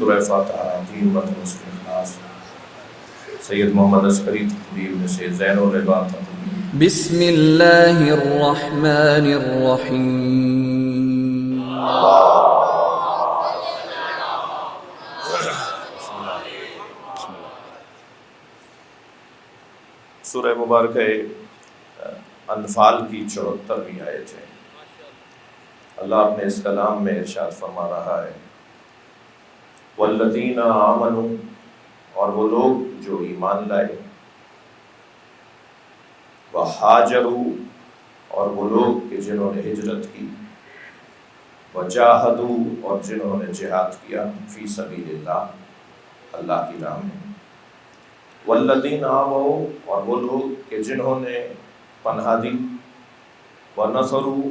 سورہ فاتحہ 3 مرتبہ اس کے اخلاص سید محمد عسکری تقریب میں سے زین العباد بسم اللہ الرحمن الرحیم۔ سورہ مبارکہ انفال کی 74ویں آیت ہے۔ اللہ اپنے اس کلام میں ارشاد فرما رہا ہے والذین آمنوا، اور وہ لوگ جو ایمان لائے، وہاجروا، اور وہ لوگ کہ جنہوں نے ہجرت کی، وجاہدوا، اور جنہوں نے جہاد کیا فی سبیل اللہ، اللہ کی راہ میں، والذین آووا، اور وہ لوگ کہ جنہوں نے پناہ دی، ونصروا،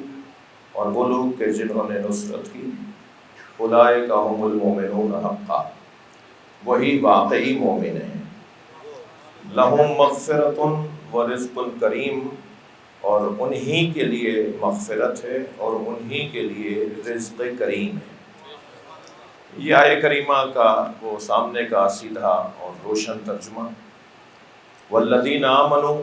اور وہ لوگ کہ جنہوں نے نصرت کی، اولئک ھم المؤمنون حقا، وہی واقعی مومن ہیں، لہم مغفرۃ ورزق کریم، اور انہی کے لیے مغفرت ہے اور انہی کے لیے رزق کریم ہے۔ یہ آیہ کریمہ کا وہ سامنے کا سیدھا اور روشن ترجمہ، والذین آمنوا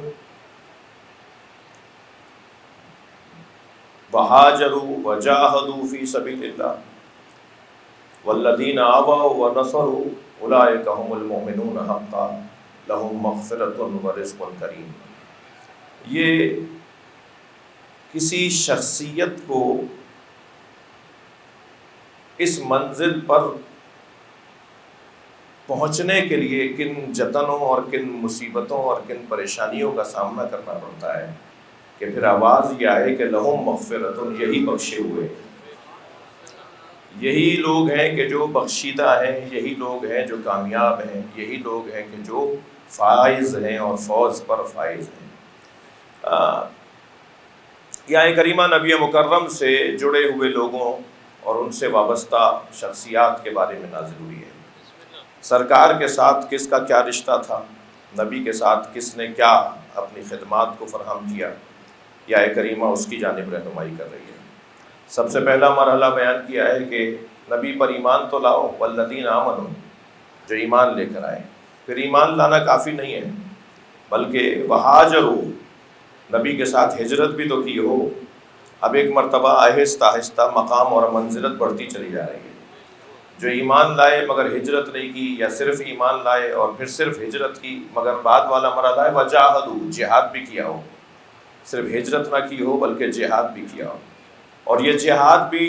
وہاجروا وجاہدوا فی سبیل اللہ، والذین آووا ونصروا اولئک ھم المؤمنون حقا، لہم مغفرۃ ورزق کریم۔ یہ کسی شخصیت کو اس منزل پر پہنچنے کے لیے کن جتنوں اور کن مصیبتوں اور کن پریشانیوں کا سامنا کرنا پڑتا ہے کہ پھر آواز یہ آئے کہ لہم مغفرۃ، یہی بخشے ہوئے ہیں، یہی لوگ ہیں کہ جو بخشیدہ ہیں، یہی لوگ ہیں جو کامیاب ہیں، یہی لوگ ہیں کہ جو فائز ہیں اور فوز پر فائز ہیں۔ یہ آیہ کریمہ نبی مکرم سے جڑے ہوئے لوگوں اور ان سے وابستہ شخصیات کے بارے میں نازل ہوئی ہے۔ سرکار کے ساتھ کس کا کیا رشتہ تھا، نبی کے ساتھ کس نے کیا اپنی خدمات کو فراہم کیا، یہ آیہ کریمہ اس کی جانب رہنمائی کر رہی ہے۔ سب سے پہلا مرحلہ بیان کیا ہے کہ نبی پر ایمان تو لاؤ، والذین آمنوا، جو ایمان لے کر آئے۔ پھر ایمان لانا کافی نہیں ہے بلکہ وہاجروا، نبی کے ساتھ ہجرت بھی تو کی ہو۔ اب ایک مرتبہ آہستہ آہستہ مقام اور منزلت بڑھتی چلی جا رہی ہے۔ جو ایمان لائے مگر ہجرت نہیں کی، یا صرف ایمان لائے اور پھر صرف ہجرت کی، مگر بعد والا مرحلہ ہے وجاہدوا، جہاد بھی کیا ہو، صرف ہجرت نہ کی ہو بلکہ جہاد بھی کیا ہو، اور یہ جہاد بھی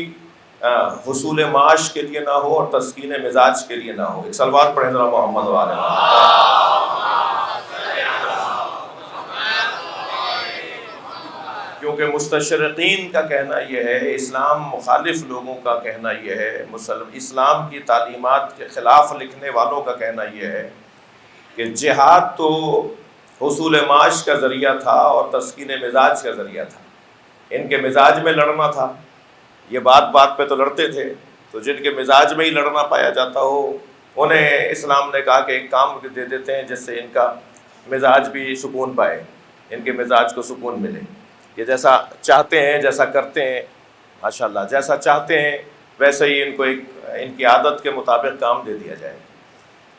حصول معاش کے لیے نہ ہو اور تسکین مزاج کے لیے نہ ہو۔ ایک صلوات پڑھیں ذرا محمد وعلى کیونکہ مستشرقین کا کہنا یہ ہے، اسلام مخالف لوگوں کا کہنا یہ ہے، اسلام کی تعلیمات کے خلاف لکھنے والوں کا کہنا یہ ہے کہ جہاد تو حصول معاش کا ذریعہ تھا اور تسکین مزاج کا ذریعہ تھا۔ ان کے مزاج میں لڑنا تھا، یہ بات بات پہ تو لڑتے تھے، تو جن کے مزاج میں ہی لڑنا پایا جاتا ہو انہیں اسلام نے کہا کہ ایک کام دے دیتے ہیں جس سے ان کا مزاج بھی سکون پائے، ان کے مزاج کو سکون ملے، یہ جیسا چاہتے ہیں جیسا کرتے ہیں، ماشاءاللہ جیسا چاہتے ہیں ویسے ہی ان کو ایک ان کی عادت کے مطابق کام دے دیا جائے۔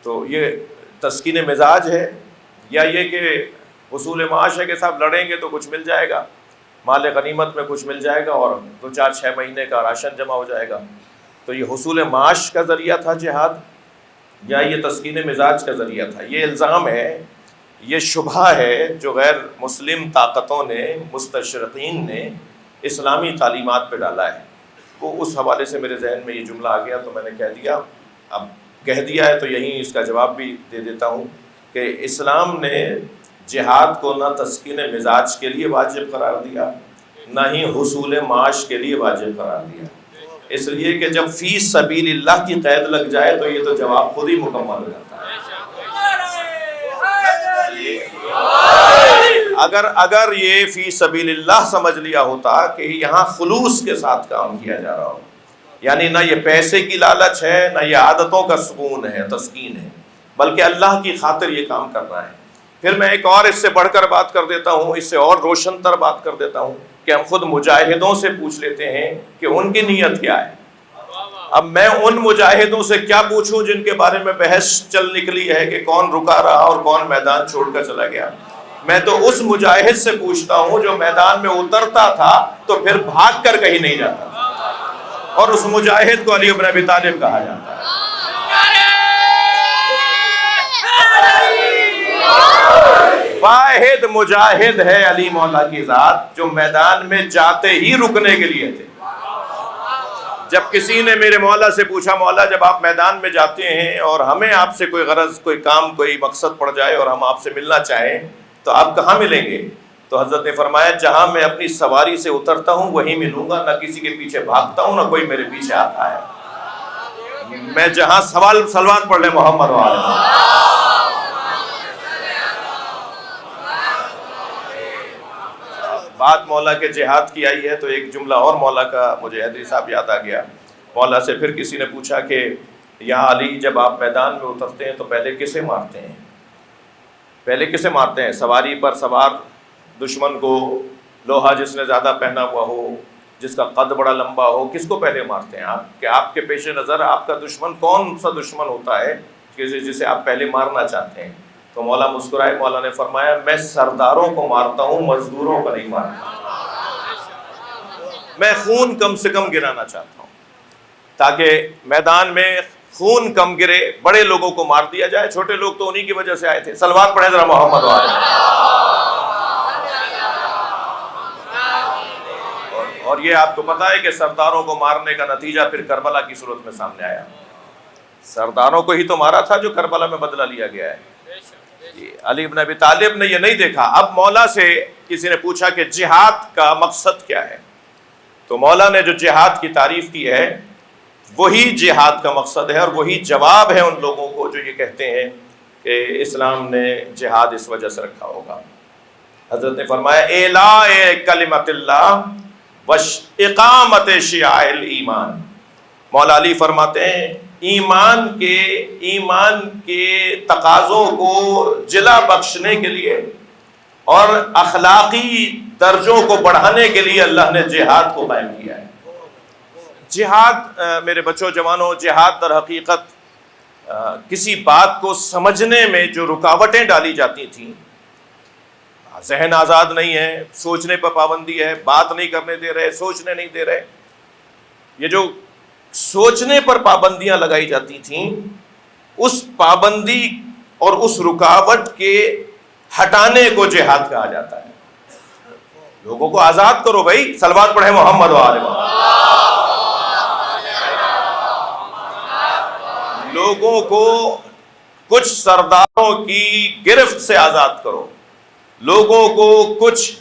تو یہ تسکین مزاج ہے، یا یہ کہ حصول معاش ہے کہ صاحب لڑیں گے تو کچھ مل جائے گا، مال غنیمت میں کچھ مل جائے گا اور 2-4-6 مہینے کا راشن جمع ہو جائے گا۔ تو یہ حصول معاش کا ذریعہ تھا جہاد، یا یہ تسکین مزاج کا ذریعہ تھا؟ یہ الزام ہے، یہ شبہہ ہے جو غیر مسلم طاقتوں نے، مستشرقین نے اسلامی تعلیمات پہ ڈالا ہے۔ وہ اس حوالے سے میرے ذہن میں یہ جملہ آ گیا تو میں نے کہہ دیا، اب کہہ دیا ہے تو یہیں اس کا جواب بھی دے دیتا ہوں کہ اسلام نے جہاد کو نہ تسکین مزاج کے لیے واجب قرار دیا، نہ ہی حصول معاش کے لیے واجب قرار دیا، اس لیے کہ جب فی سبیل اللہ کی قید لگ جائے تو یہ تو جواب خود ہی مکمل ہو جاتا ہے۔ اگر یہ فی سبیل اللہ سمجھ لیا ہوتا کہ یہاں خلوص کے ساتھ کام کیا جا رہا ہو، یعنی نہ یہ پیسے کی لالچ ہے، نہ یہ عادتوں کا سکون ہے، تسکین ہے، بلکہ اللہ کی خاطر یہ کام کرنا ہے، پھر میں ایک اور اس سے بڑھ کر بات کر دیتا ہوں، اس سے اور روشن تر بات کر دیتا ہوں کہ ہم خود مجاہدوں سے پوچھ لیتے ہیں کہ ان کی نیت کیا ہے۔ اب میں ان مجاہدوں سے کیا پوچھوں جن کے بارے میں بحث چل نکلی ہے کہ کون رکا رہا اور کون میدان چھوڑ کر چلا گیا. میں تو اس مجاہد سے پوچھتا ہوں جو میدان میں اترتا تھا تو پھر بھاگ کر کہیں نہیں جاتا تھا, اور اس مجاہد کو علی بن ابی طالب کہا جاتا ہے. واحد مجاہد ہے علی مولا کی ذات جو میدان میں جاتے ہی رکنے کے لیے تھے. جب کسی نے میرے مولا سے پوچھا, مولا جب آپ میدان میں جاتے ہیں اور ہمیں آپ سے کوئی غرض, کوئی کام, کوئی مقصد پڑ جائے اور ہم آپ سے ملنا چاہیں تو آپ کہاں ملیں گے؟ تو حضرت نے فرمایا جہاں میں اپنی سواری سے اترتا ہوں وہیں ملوں گا, نہ کسی کے پیچھے بھاگتا ہوں نہ کوئی میرے پیچھے آتا ہے. میں جہاں سلوات پڑھ لے محمد وعلیہ. بات مولا کے جہاد کی آئی ہے تو ایک جملہ اور مولا کا مجھے حیدری صاحب یاد آ گیا. مولا سے پھر کسی نے پوچھا کہ یا علی جب آپ میدان میں اترتے ہیں تو پہلے کسے مارتے ہیں؟ پہلے کسے مارتے ہیں؟ سواری پر سوار دشمن کو, لوہا جس نے زیادہ پہنا ہوا ہو, جس کا قد بڑا لمبا ہو, کس کو پہلے مارتے ہیں آپ؟ کہ آپ کے پیش نظر آپ کا دشمن کون سا دشمن ہوتا ہے جسے آپ پہلے مارنا چاہتے ہیں؟ تو مولا مسکرائے, مولا نے فرمایا میں سرداروں کو مارتا ہوں, مزدوروں کو نہیں مارتا. میں خون کم سے کم گرانا چاہتا ہوں تاکہ میدان میں خون کم گرے. بڑے لوگوں کو مار دیا جائے, چھوٹے لوگ تو انہی کی وجہ سے آئے تھے. صلوات پڑھیں ذرا محمد وعلیہ. اور یہ آپ کو پتا ہے کہ سرداروں کو مارنے کا نتیجہ پھر کربلا کی صورت میں سامنے آیا. سرداروں کو ہی تو مارا تھا جو کربلا میں بدلہ لیا گیا ہے. علی بن ابی طالب نے یہ نہیں دیکھا. اب مولا سے کسی نے پوچھا کہ جہاد کا مقصد کیا ہے, تو مولا نے جو جہاد کی تعریف کی ہے وہی جہاد کا مقصد ہے, اور وہی جواب ہے ان لوگوں کو جو یہ کہتے ہیں کہ اسلام نے جہاد اس وجہ سے رکھا ہوگا. حضرت نے فرمایا اعلاء کلمت اللہ واقامت شعائر الایمان. مولا علی فرماتے ہیں ایمان کے تقاضوں کو جلا بخشنے کے لیے اور اخلاقی درجوں کو بڑھانے کے لیے اللہ نے جہاد کو قائم کیا ہے. جہاد میرے بچوں جوانوں, جہاد در حقیقت کسی بات کو سمجھنے میں جو رکاوٹیں ڈالی جاتی تھیں, ذہن آزاد نہیں ہے, سوچنے پر پابندی ہے, بات نہیں کرنے دے رہے, سوچنے نہیں دے رہے, یہ جو سوچنے پر پابندیاں لگائی جاتی تھیں اس پابندی اور اس رکاوٹ کے ہٹانے کو جہاد کہا جاتا ہے. لوگوں کو آزاد کرو بھائی. صلوات پڑھیں محمد وعلیہ. لوگوں کو کچھ سرداروں کی گرفت سے آزاد کرو, لوگوں کو کچھ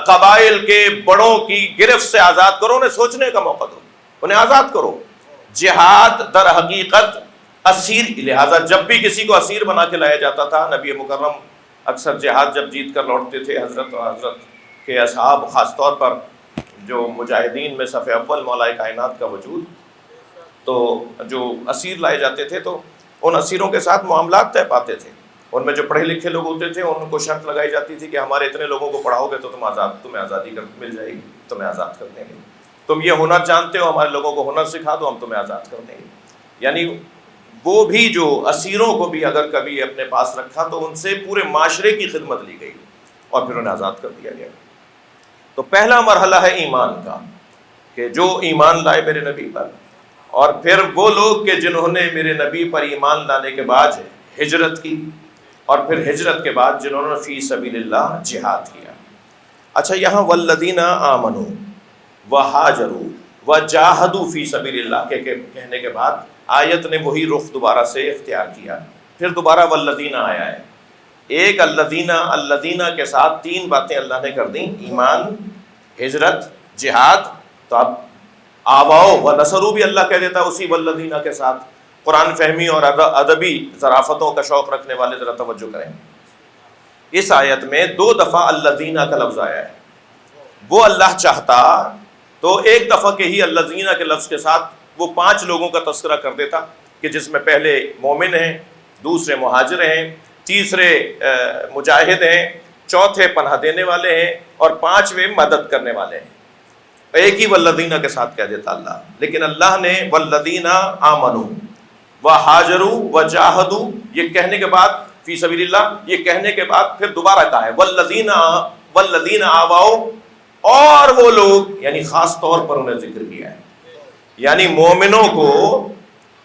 قبائل کے بڑوں کی گرفت سے آزاد کرو, انہیں سوچنے کا موقع دو, انہیں آزاد کرو. جہاد در حقیقت اسیر, لہذا جب بھی کسی کو اسیر بنا کے لایا جاتا تھا, نبی مکرم اکثر جہاد جب جیت کر لوٹتے تھے, حضرت کے اصحاب خاص طور پر جو مجاہدین میں صف اول مولا کائنات کا وجود, تو جو اسیر لائے جاتے تھے تو ان اسیروں کے ساتھ معاملات طے پاتے تھے. ان میں جو پڑھے لکھے لوگ ہوتے تھے ان کو شرط لگائی جاتی تھی کہ ہمارے اتنے لوگوں کو پڑھاؤ گے تو تمہیں آزادی مل جائے گی, تمہیں آزاد کر دیں گے. تم یہ ہنر جانتے ہو, ہمارے لوگوں کو ہنر سکھا دو, ہم تمہیں آزاد کر دیں گے. یعنی وہ بھی جو اسیروں کو بھی اگر کبھی اپنے پاس رکھا تو ان سے پورے معاشرے کی خدمت لی گئی اور پھر انہیں آزاد کر دیا گیا. تو پہلا مرحلہ ہے ایمان کا, کہ جو ایمان لائے میرے نبی پر, اور پھر وہ لوگ کہ جنہوں نے میرے نبی پر ایمان لانے کے بعد ہجرت کی, اور پھر ہجرت کے بعد جنہوں نے فی سبیل اللہ جہاد کیا. اچھا, یہاں والذین آمنوا وہاجروا وجاہدوا فی سبیل اللہ کے کہنے کے بعد آیت نے وہی رخ دوبارہ سے اختیار کیا. پھر دوبارہ والذین آیا ہے. ایک الذین کے ساتھ تین باتیں اللہ نے کر دیں, ایمان, ہجرت, جہاد. تو اب آواؤ و نصرو بھی اللہ کہہ دیتا اسی والذین کے ساتھ. قرآن فہمی اور ادبی ظرافتوں کا شوق رکھنے والے ذرا توجہ کریں. اس آیت میں 2 دفعہ الذین کا لفظ آیا ہے. وہ اللہ چاہتا تو ایک دفعہ کے ہی الذین کے لفظ کے ساتھ وہ 5 لوگوں کا تذکرہ کر دیتا, کہ جس میں پہلے مومن ہیں, دوسرے مہاجر ہیں, تیسرے مجاہد ہیں, چوتھے پناہ دینے والے ہیں, اور 5ویں مدد کرنے والے ہیں. ایک ہی والذین کے ساتھ کہہ دیتا اللہ، لیکن اللہ نے والذین آمنوا وہاجروا وجاہدوا یہ کہنے کے بعد فی سبیل اللہ یہ کہنے کے بعد پھر دوبارہ کہا ہے والذین آواؤ، اور وہ لوگ، یعنی خاص طور پر انہیں ذکر کیا ہے، یعنی مومنوں کو،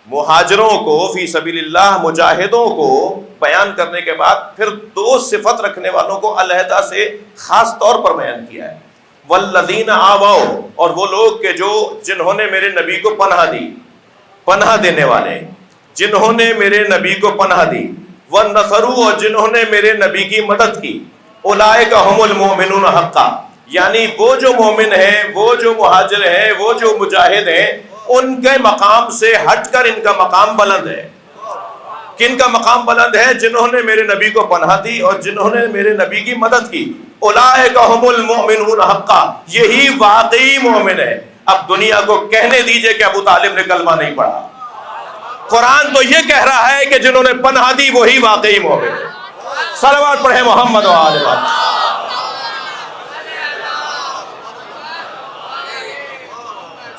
مہاجروں کو، فی سبیل اللہ مجاہدوں کو بیان کرنے کے بعد پھر دو صفت رکھنے والوں کو علیحدہ سے خاص طور پر بیان کیا ہے۔ والذین آواؤ، اور وہ لوگ کہ جو جنہوں نے میرے نبی کو پناہ دی، پناہ دینے والے، جنہوں نے میرے نبی کو پناہ دی، وَنَصَرُوا، اور جنہوں نے میرے نبی کی مدد کی، اولئک هم المؤمنون حقا، یعنی وہ جو مومن ہیں، وہ جو مہاجر ہیں، وہ جو مجاہد ہیں، ان کے مقام سے ہٹ کر ان کا مقام بلند ہے۔ کن کا مقام بلند ہے؟ جنہوں نے میرے نبی کو پناہ دی اور جنہوں نے میرے نبی کی مدد کی۔ اولئک هم المؤمنون حقا، یہی واقعی مومن ہے۔ اب دنیا کو کہنے دیجئے کہ ابو طالب نے کلمہ نہیں پڑھا، قرآن تو یہ کہہ رہا ہے کہ جنہوں نے پناہ دی وہی واقعی مومن ہے۔ صلوات پڑھیں محمد و آل محمد۔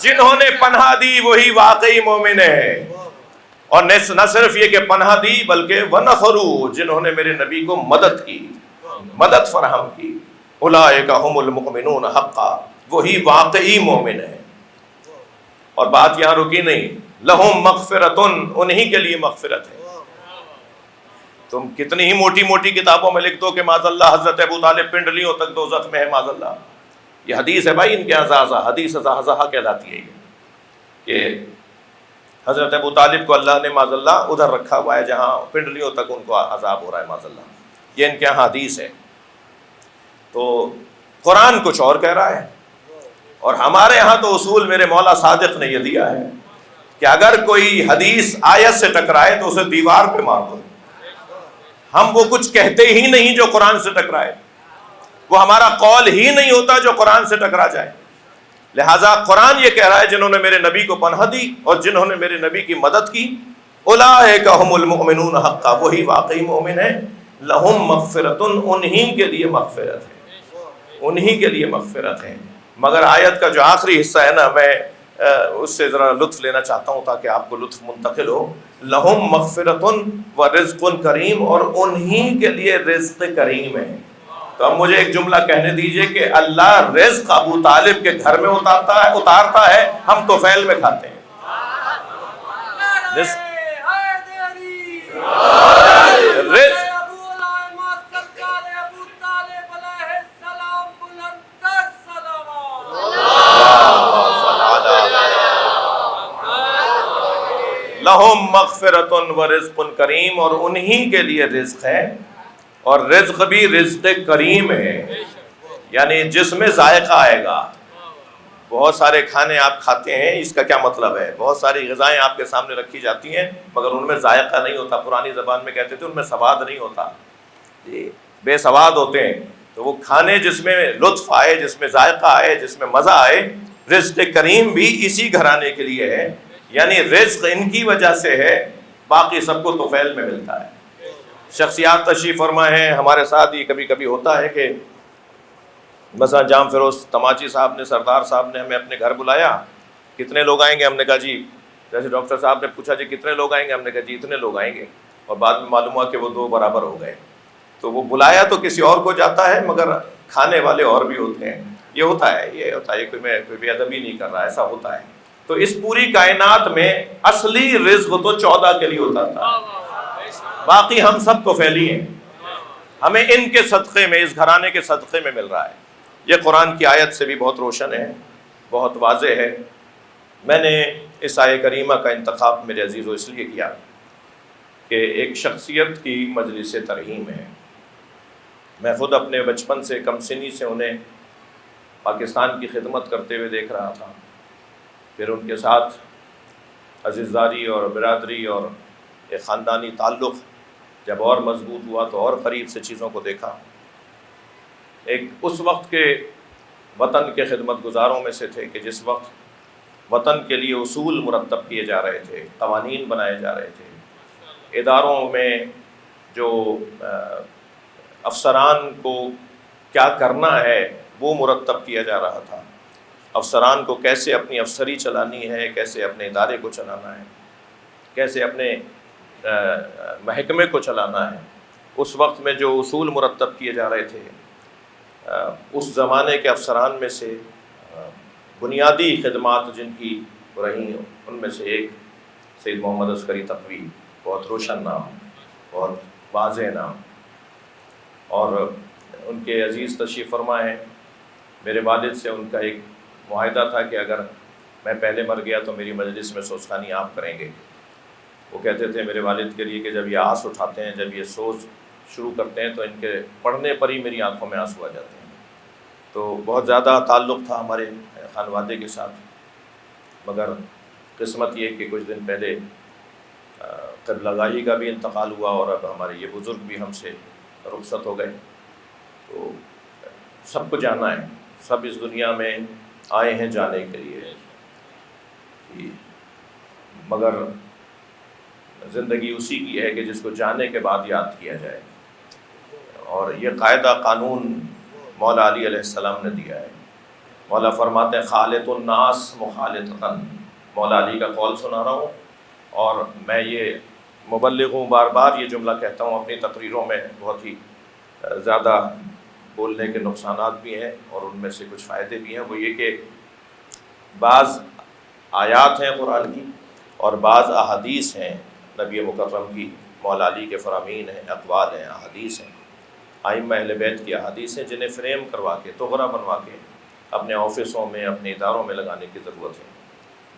جنہوں نے پناہ دی وہی واقعی مومن ہے، اور نہ صرف یہ کہ پناہ دی بلکہ وَنَصَرُوا، جنہوں نے میرے نبی کو مدد کی، مدد فراہم کی۔ اولئک هم المؤمنون حقا، وہی واقعی مومن ہے۔ اور بات یہاں رکی نہیں، لہم مغفرتن، انہی کے لیے مغفرت ہے۔ تم کتنی ہی موٹی موٹی کتابوں میں لکھ دو کہ معاذ اللہ حضرت ابو طالب پنڈلیوں تک دوزخ میں ہے، معاذ اللہ، یہ حدیث ہے بھائی، ان کے عزازہ، حدیث زہزہہ کہلاتی ہے یہ، کہ حضرت ابو طالب کو اللہ نے معاذ اللہ ادھر رکھا ہوا ہے جہاں پنڈلیوں تک ان کو عذاب ہو رہا ہے، معاذ اللہ، یہ ان کے یہاں حدیث ہے۔ تو قرآن کچھ اور کہہ رہا ہے، اور ہمارے ہاں تو اصول میرے مولا صادق نے یہ دیا ہے کہ اگر کوئی حدیث آیت سے ٹکرائے تو اسے دیوار پہ مار دو۔ ہم وہ کچھ کہتے ہی نہیں جو قرآن سے ٹکرائے، وہ ہمارا قول ہی نہیں ہوتا جو قرآن سے ٹکرا جائے۔ لہٰذا قرآن یہ کہہ رہا ہے جنہوں نے میرے نبی کو پناہ دی اور جنہوں نے میرے نبی کی مدد کی، اولئک هم المؤمنون حقا، وہی واقعی مومن ہے۔ لہم مغفرتن، انہی کے لیے مغفرت ہے، انہی کے لیے مغفرت ہے۔ مگر آیت کا جو آخری حصہ ہے نا، میں اس سے ذرا لطف لینا چاہتا ہوں تاکہ آپ کو لطف منتقل ہو۔ لہم مغفرتن و رزق کریم، اور انہی کے لیے رزق کریم ہے۔ تو اب مجھے ایک جملہ کہنے دیجئے کہ اللہ رزق ابو طالب کے گھر میں اتارتا ہے، ہم تو فیل میں کھاتے ہیں۔ رزق لہم مغفرت و رزق کریم، اور انہی کے لیے رزق ہے، اور رزق بھی رزق کریم ہے، یعنی جس میں ذائقہ آئے گا۔ بہت سارے کھانے آپ کھاتے ہیں، اس کا کیا مطلب ہے؟ بہت ساری غذائیں آپ کے سامنے رکھی جاتی ہیں مگر ان میں ذائقہ نہیں ہوتا، پرانی زبان میں کہتے تھے ان میں سواد نہیں ہوتا، بے سواد ہوتے ہیں۔ تو وہ کھانے جس میں لطف آئے، جس میں ذائقہ آئے، جس میں مزہ آئے، رزق کریم بھی اسی گھرانے کے لیے ہے، یعنی رزق ان کی وجہ سے ہے، باقی سب کو طفیل میں ملتا ہے۔ شخصیات تشریف فرما ہیں ہمارے ساتھ، یہ کبھی کبھی ہوتا ہے کہ مثلا جام فیروز تماچی صاحب نے، سردار صاحب نے ہمیں اپنے گھر بلایا، کتنے لوگ آئیں گے؟ ہم نے کہا جی، جیسے ڈاکٹر صاحب نے پوچھا جی کتنے لوگ آئیں گے، ہم نے کہا جی اتنے لوگ آئیں گے، اور بعد میں معلوم ہوا کہ وہ 2 برابر ہو گئے۔ تو وہ بلایا تو کسی اور کو جاتا ہے مگر کھانے والے اور بھی ہوتے ہیں، یہ ہوتا ہے، کوئی بے ادبی نہیں کر رہا، ایسا ہوتا ہے۔ تو اس پوری کائنات میں اصلی رزق تو 14 کے لیے ہوتا تھا، باقی ہم سب تو پھیلی ہیں، ہمیں ان کے صدقے میں، اس گھرانے کے صدقے میں مل رہا ہے۔ یہ قرآن کی آیت سے بھی بہت روشن ہے، بہت واضح ہے۔ میں نے اس آیہ کریمہ کا انتخاب میرے عزیزو اس لیے کیا کہ ایک شخصیت کی مجلس ترحیم ہے۔ میں خود اپنے بچپن سے، کم سنی سے انہیں پاکستان کی خدمت کرتے ہوئے دیکھ رہا تھا، پھر ان کے ساتھ عزیزداری اور برادری اور ایک خاندانی تعلق جب اور مضبوط ہوا تو اور قریب سے چیزوں کو دیکھا۔ ایک اس وقت کے وطن کے خدمت گزاروں میں سے تھے کہ جس وقت وطن کے لیے اصول مرتب کیے جا رہے تھے، قوانین بنائے جا رہے تھے، اداروں میں جو افسران کو کیا کرنا ہے وہ مرتب کیا جا رہا تھا۔ افسران کو کیسے اپنی افسری چلانی ہے، کیسے اپنے ادارے کو چلانا ہے، کیسے اپنے محکمے کو چلانا ہے، اس وقت میں جو اصول مرتب کیے جا رہے تھے، اس زمانے کے افسران میں سے بنیادی خدمات جن کی رہی ان میں سے ایک سید محمد عسکری تقوی، بہت روشن نام، بہت واضح نام، اور ان کے عزیز تشریف فرما ہیں۔ میرے والد سے ان کا ایک معاہدہ تھا کہ اگر میں پہلے مر گیا تو میری مجلس میں سوچخانی آپ کریں گے۔ وہ کہتے تھے میرے والد کے لیے کہ جب یہ آس اٹھاتے ہیں، جب یہ سوچ شروع کرتے ہیں تو ان کے پڑھنے پر ہی میری آنکھوں میں آنسو آ جاتے ہیں۔ تو بہت زیادہ تعلق تھا ہمارے خانوادے کے ساتھ، مگر قسمت یہ کہ کچھ دن پہلے قبلہ گاہی کا بھی انتقال ہوا، اور اب ہمارے یہ بزرگ بھی ہم سے رخصت ہو گئے۔ تو سب کو جانا ہے، سب اس دنیا میں آئے ہیں جانے کے لیے، مگر زندگی اسی کی ہے کہ جس کو جانے کے بعد یاد کیا جائے، اور یہ قاعدہ قانون مولا علی علیہ السلام نے دیا ہے۔ مولا فرماتے ہیں خالط الناس مخالطتاً، مولا علی کا قول سنا رہا ہوں، اور میں یہ مبلغ ہوں، بار بار یہ جملہ کہتا ہوں اپنی تقریروں میں، بہت ہی زیادہ بولنے کے نقصانات بھی ہیں اور ان میں سے کچھ فائدے بھی ہیں۔ وہ یہ کہ بعض آیات ہیں قرآن کی اور بعض احادیث ہیں نبی مکرم کی، مولا علی کے فرامین ہیں، اقوال ہیں، احادیث ہیں، ائمہ اہل بیت کی احادیث ہیں، جنہیں فریم کروا کے، تغرہ بنوا کے اپنے آفسوں میں، اپنے اداروں میں لگانے کی ضرورت ہے،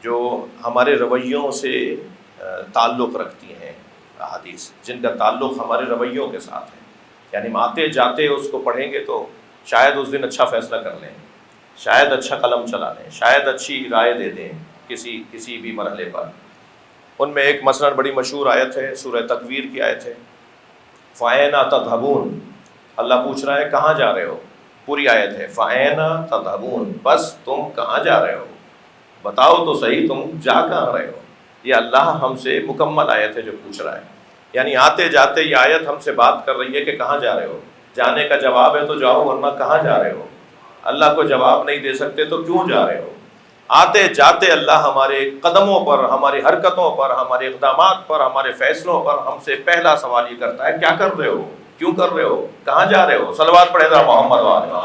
جو ہمارے رویوں سے تعلق رکھتی ہیں، احادیث جن کا تعلق ہمارے رویوں کے ساتھ ہے۔ یعنی ہم آتے جاتے اس کو پڑھیں گے تو شاید اس دن اچھا فیصلہ کر لیں، شاید اچھا قلم چلا لیں، شاید اچھی رائے دے دیں کسی بھی مرحلے پر۔ ان میں ایک مثلاً بڑی مشہور آیت ہے، سورہ تکویر کی آیت ہے، فَأَيْنَ تَذْهَبُونَ، اللہ پوچھ رہا ہے کہاں جا رہے ہو، پوری آیت ہے فَأَيْنَ تَذْهَبُونَ، بس تم کہاں جا رہے ہو، بتاؤ تو صحیح تم جا کہاں رہے ہو۔ یہ اللہ ہم سے مکمل آیت ہے جو پوچھ رہا ہے، یعنی آتے جاتے یہ آیت ہم سے بات کر رہی ہے کہ کہاں جا رہے ہو۔ جانے کا جواب ہے تو جاؤ، ورنہ کہاں جا رہے ہو۔ اللہ کو جواب نہیں دے سکتے تو کیوں جا رہے ہو۔ آتے جاتے اللہ ہمارے قدموں پر، ہماری حرکتوں پر، ہمارے اقدامات پر، ہمارے فیصلوں پر ہم سے پہلا سوال یہ کرتا ہے کیا کر رہے ہو، کیوں کر رہے ہو، کہاں جا رہے ہو۔ صلوات پڑھے ذرا محمد وعلیہ۔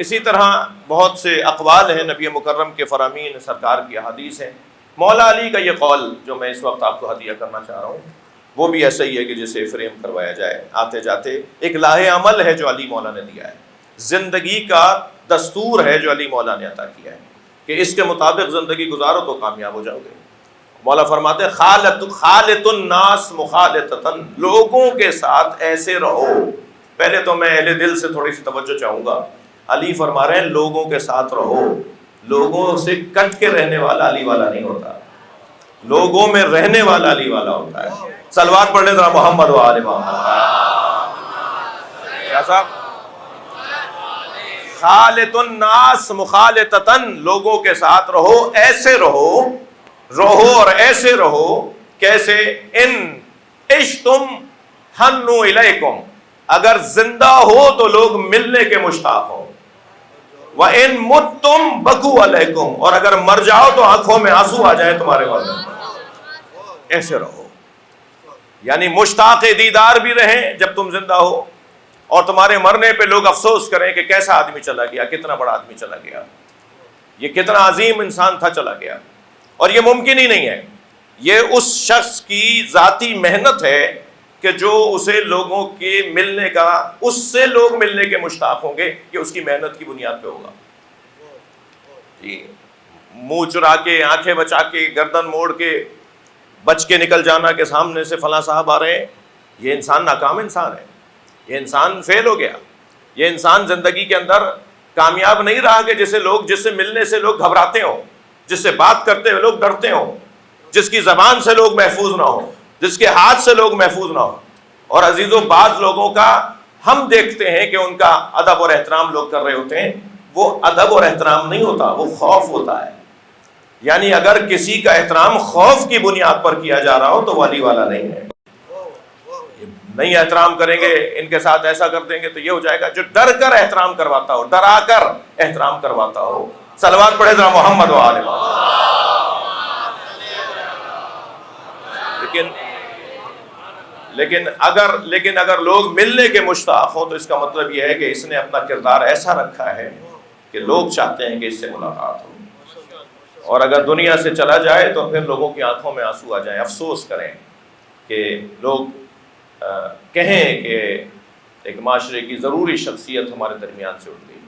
اسی طرح بہت سے اقوال ہیں نبی مکرم کے فرامین، سرکار کی احادیث ہیں۔ مولا علی کا یہ قول جو میں اس وقت آپ کو ہدیہ کرنا چاہ رہا ہوں، وہ بھی ایسا ہی ہے کہ جسے فریم کروایا جائے آتے جاتے۔ ایک لاہ عمل ہے جو علی مولا نے دیا ہے، زندگی کا دستور ہے جو علی مولا نے عطا کیا ہے کہ اس کے مطابق زندگی گزارو تو کامیاب ہو جاؤ گے۔ مولا فرماتے ہیں خالط الناس مخالطتاً، لوگوں کے ساتھ ایسے رہو۔ پہلے تو میں اہل دل سے تھوڑی سی توجہ چاہوں گا، علی فرما رہے ہیں لوگوں کے ساتھ رہو، لوگوں سے کٹ کے رہنے والا علی والا نہیں ہوتا، لوگوں میں رہنے والا علی والا ہوتا ہے۔ صلوات پڑھنے ذرا محمد و آل محمد۔ کیا صاحب؟ خالط الناس مخالطتاً، لوگوں کے ساتھ رہو، ایسے رہو اور ایسے رہو کیسے، ان عشتم حنوا الیکم، اگر زندہ ہو تو لوگ ملنے کے مشتاق ہوں، وَإِن مُتُّمْ بَكُوا عَلَيْكُمْ، اور اگر مر جاؤ تو آنکھوں میں آنسو آ جائے تمہارے مرنے پر۔ ایسے رہو، یعنی مشتاق دیدار بھی رہیں جب تم زندہ ہو، اور تمہارے مرنے پہ لوگ افسوس کریں کہ کیسا آدمی چلا گیا، کتنا بڑا آدمی چلا گیا، یہ کتنا عظیم انسان تھا چلا گیا۔ اور یہ ممکن ہی نہیں ہے، یہ اس شخص کی ذاتی محنت ہے کہ جو اسے لوگوں کے ملنے کا، اس سے لوگ ملنے کے مشتاق ہوں گے، یہ اس کی محنت کی بنیاد پہ ہوگا۔ جی، منہ چرا کے، آنکھیں بچا کے، گردن موڑ کے، بچ کے نکل جانا کہ سامنے سے فلاں صاحب آ رہے ہیں، یہ انسان ناکام انسان ہے، یہ انسان فیل ہو گیا، یہ انسان زندگی کے اندر کامیاب نہیں رہا کہ جس سے ملنے سے لوگ گھبراتے ہوں، جس سے بات کرتے ہوئے لوگ ڈرتے ہوں، جس کی زبان سے لوگ محفوظ نہ ہوں، جس کے ہاتھ سے لوگ محفوظ نہ ہوں۔ اور عزیزوں، بعض لوگوں کا ہم دیکھتے ہیں کہ ان کا ادب اور احترام لوگ کر رہے ہوتے ہیں، وہ ادب اور احترام نہیں ہوتا، وہ خوف ہوتا ہے۔ یعنی اگر کسی کا احترام خوف کی بنیاد پر کیا جا رہا ہو تو وہ علی والا نہیں ہے۔ نہیں احترام کریں گے، ان کے ساتھ ایسا کر دیں گے تو یہ ہو جائے گا۔ جو ڈر کر احترام کرواتا ہو، ڈرا کر احترام کرواتا ہو، صلوات پڑھے ذرا محمد و آل محمد۔ لیکن اگر لوگ ملنے کے مشتاق ہوں تو اس کا مطلب یہ ہے کہ اس نے اپنا کردار ایسا رکھا ہے کہ لوگ چاہتے ہیں کہ اس سے ملاقات ہو، اور اگر دنیا سے چلا جائے تو پھر لوگوں کی آنکھوں میں آنسو آ جائیں، افسوس کریں کہ لوگ کہیں کہ ایک معاشرے کی ضروری شخصیت ہمارے درمیان سے اٹھ گئی۔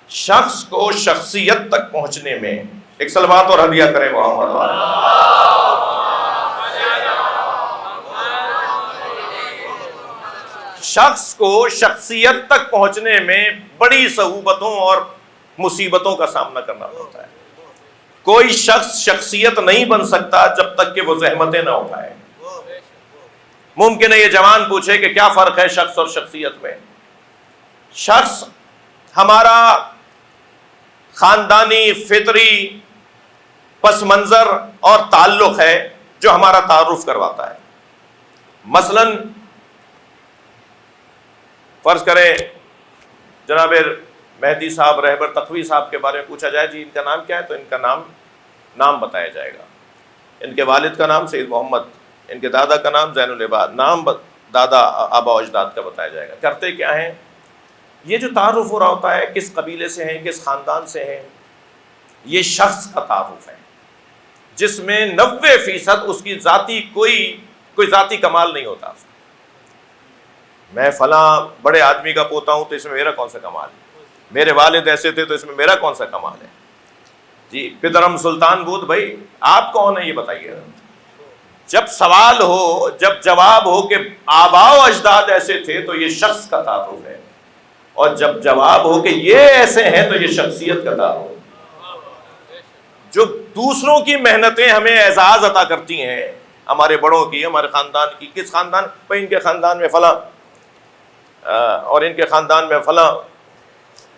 شخص کو شخصیت تک پہنچنے میں ایک صلوات اور ہدیہ کریں محمد والے۔ شخص کو شخصیت تک پہنچنے میں بڑی صعوبتوں اور مصیبتوں کا سامنا کرنا پڑتا ہے۔ کوئی شخص شخصیت نہیں بن سکتا جب تک کہ وہ زحمتیں نہ اٹھائے۔ ممکن ہے یہ جوان پوچھے کہ کیا فرق ہے شخص اور شخصیت میں؟ شخص ہمارا خاندانی فطری پس منظر اور تعلق ہے جو ہمارا تعارف کرواتا ہے۔ مثلا فرض کریں جناب مہدی صاحب رہبر تقوی صاحب کے بارے میں پوچھا جائے جی ان کا نام کیا ہے، تو ان کا نام بتایا جائے گا۔ ان کے والد کا نام سید محمد، ان کے دادا کا نام زین العباد، نام دادا آبا و اجداد کا بتایا جائے گا۔ کرتے کیا ہیں؟ یہ جو تعارف ہو رہا ہوتا ہے کس قبیلے سے ہیں، کس خاندان سے ہیں، یہ شخص کا تعارف ہے جس میں 90% اس کی ذاتی کوئی ذاتی کمال نہیں ہوتا۔ میں فلاں بڑے آدمی کا پوتا ہوں تو اس میں میرا کون سا کمال ہے، میرے والد ایسے تھے تو اس میں میرا کون سا کمال ہے جی۔ پدرم سلطان بود بھائی آپ کون ہیں یہ بتائیے۔ جب سوال ہو، جب جواب ہو کہ آبا و اجداد ایسے تھے تو یہ شخص کا تعارف ہے، اور جب جواب ہو کہ یہ ایسے ہیں تو یہ شخصیت کا تعارف ہے۔ جو دوسروں کی محنتیں ہمیں اعزاز عطا کرتی ہیں، ہمارے بڑوں کی، ہمارے خاندان کی، کس خاندان بھائی ان کے خاندان میں فلاں اور ان کے خاندان میں فلاں،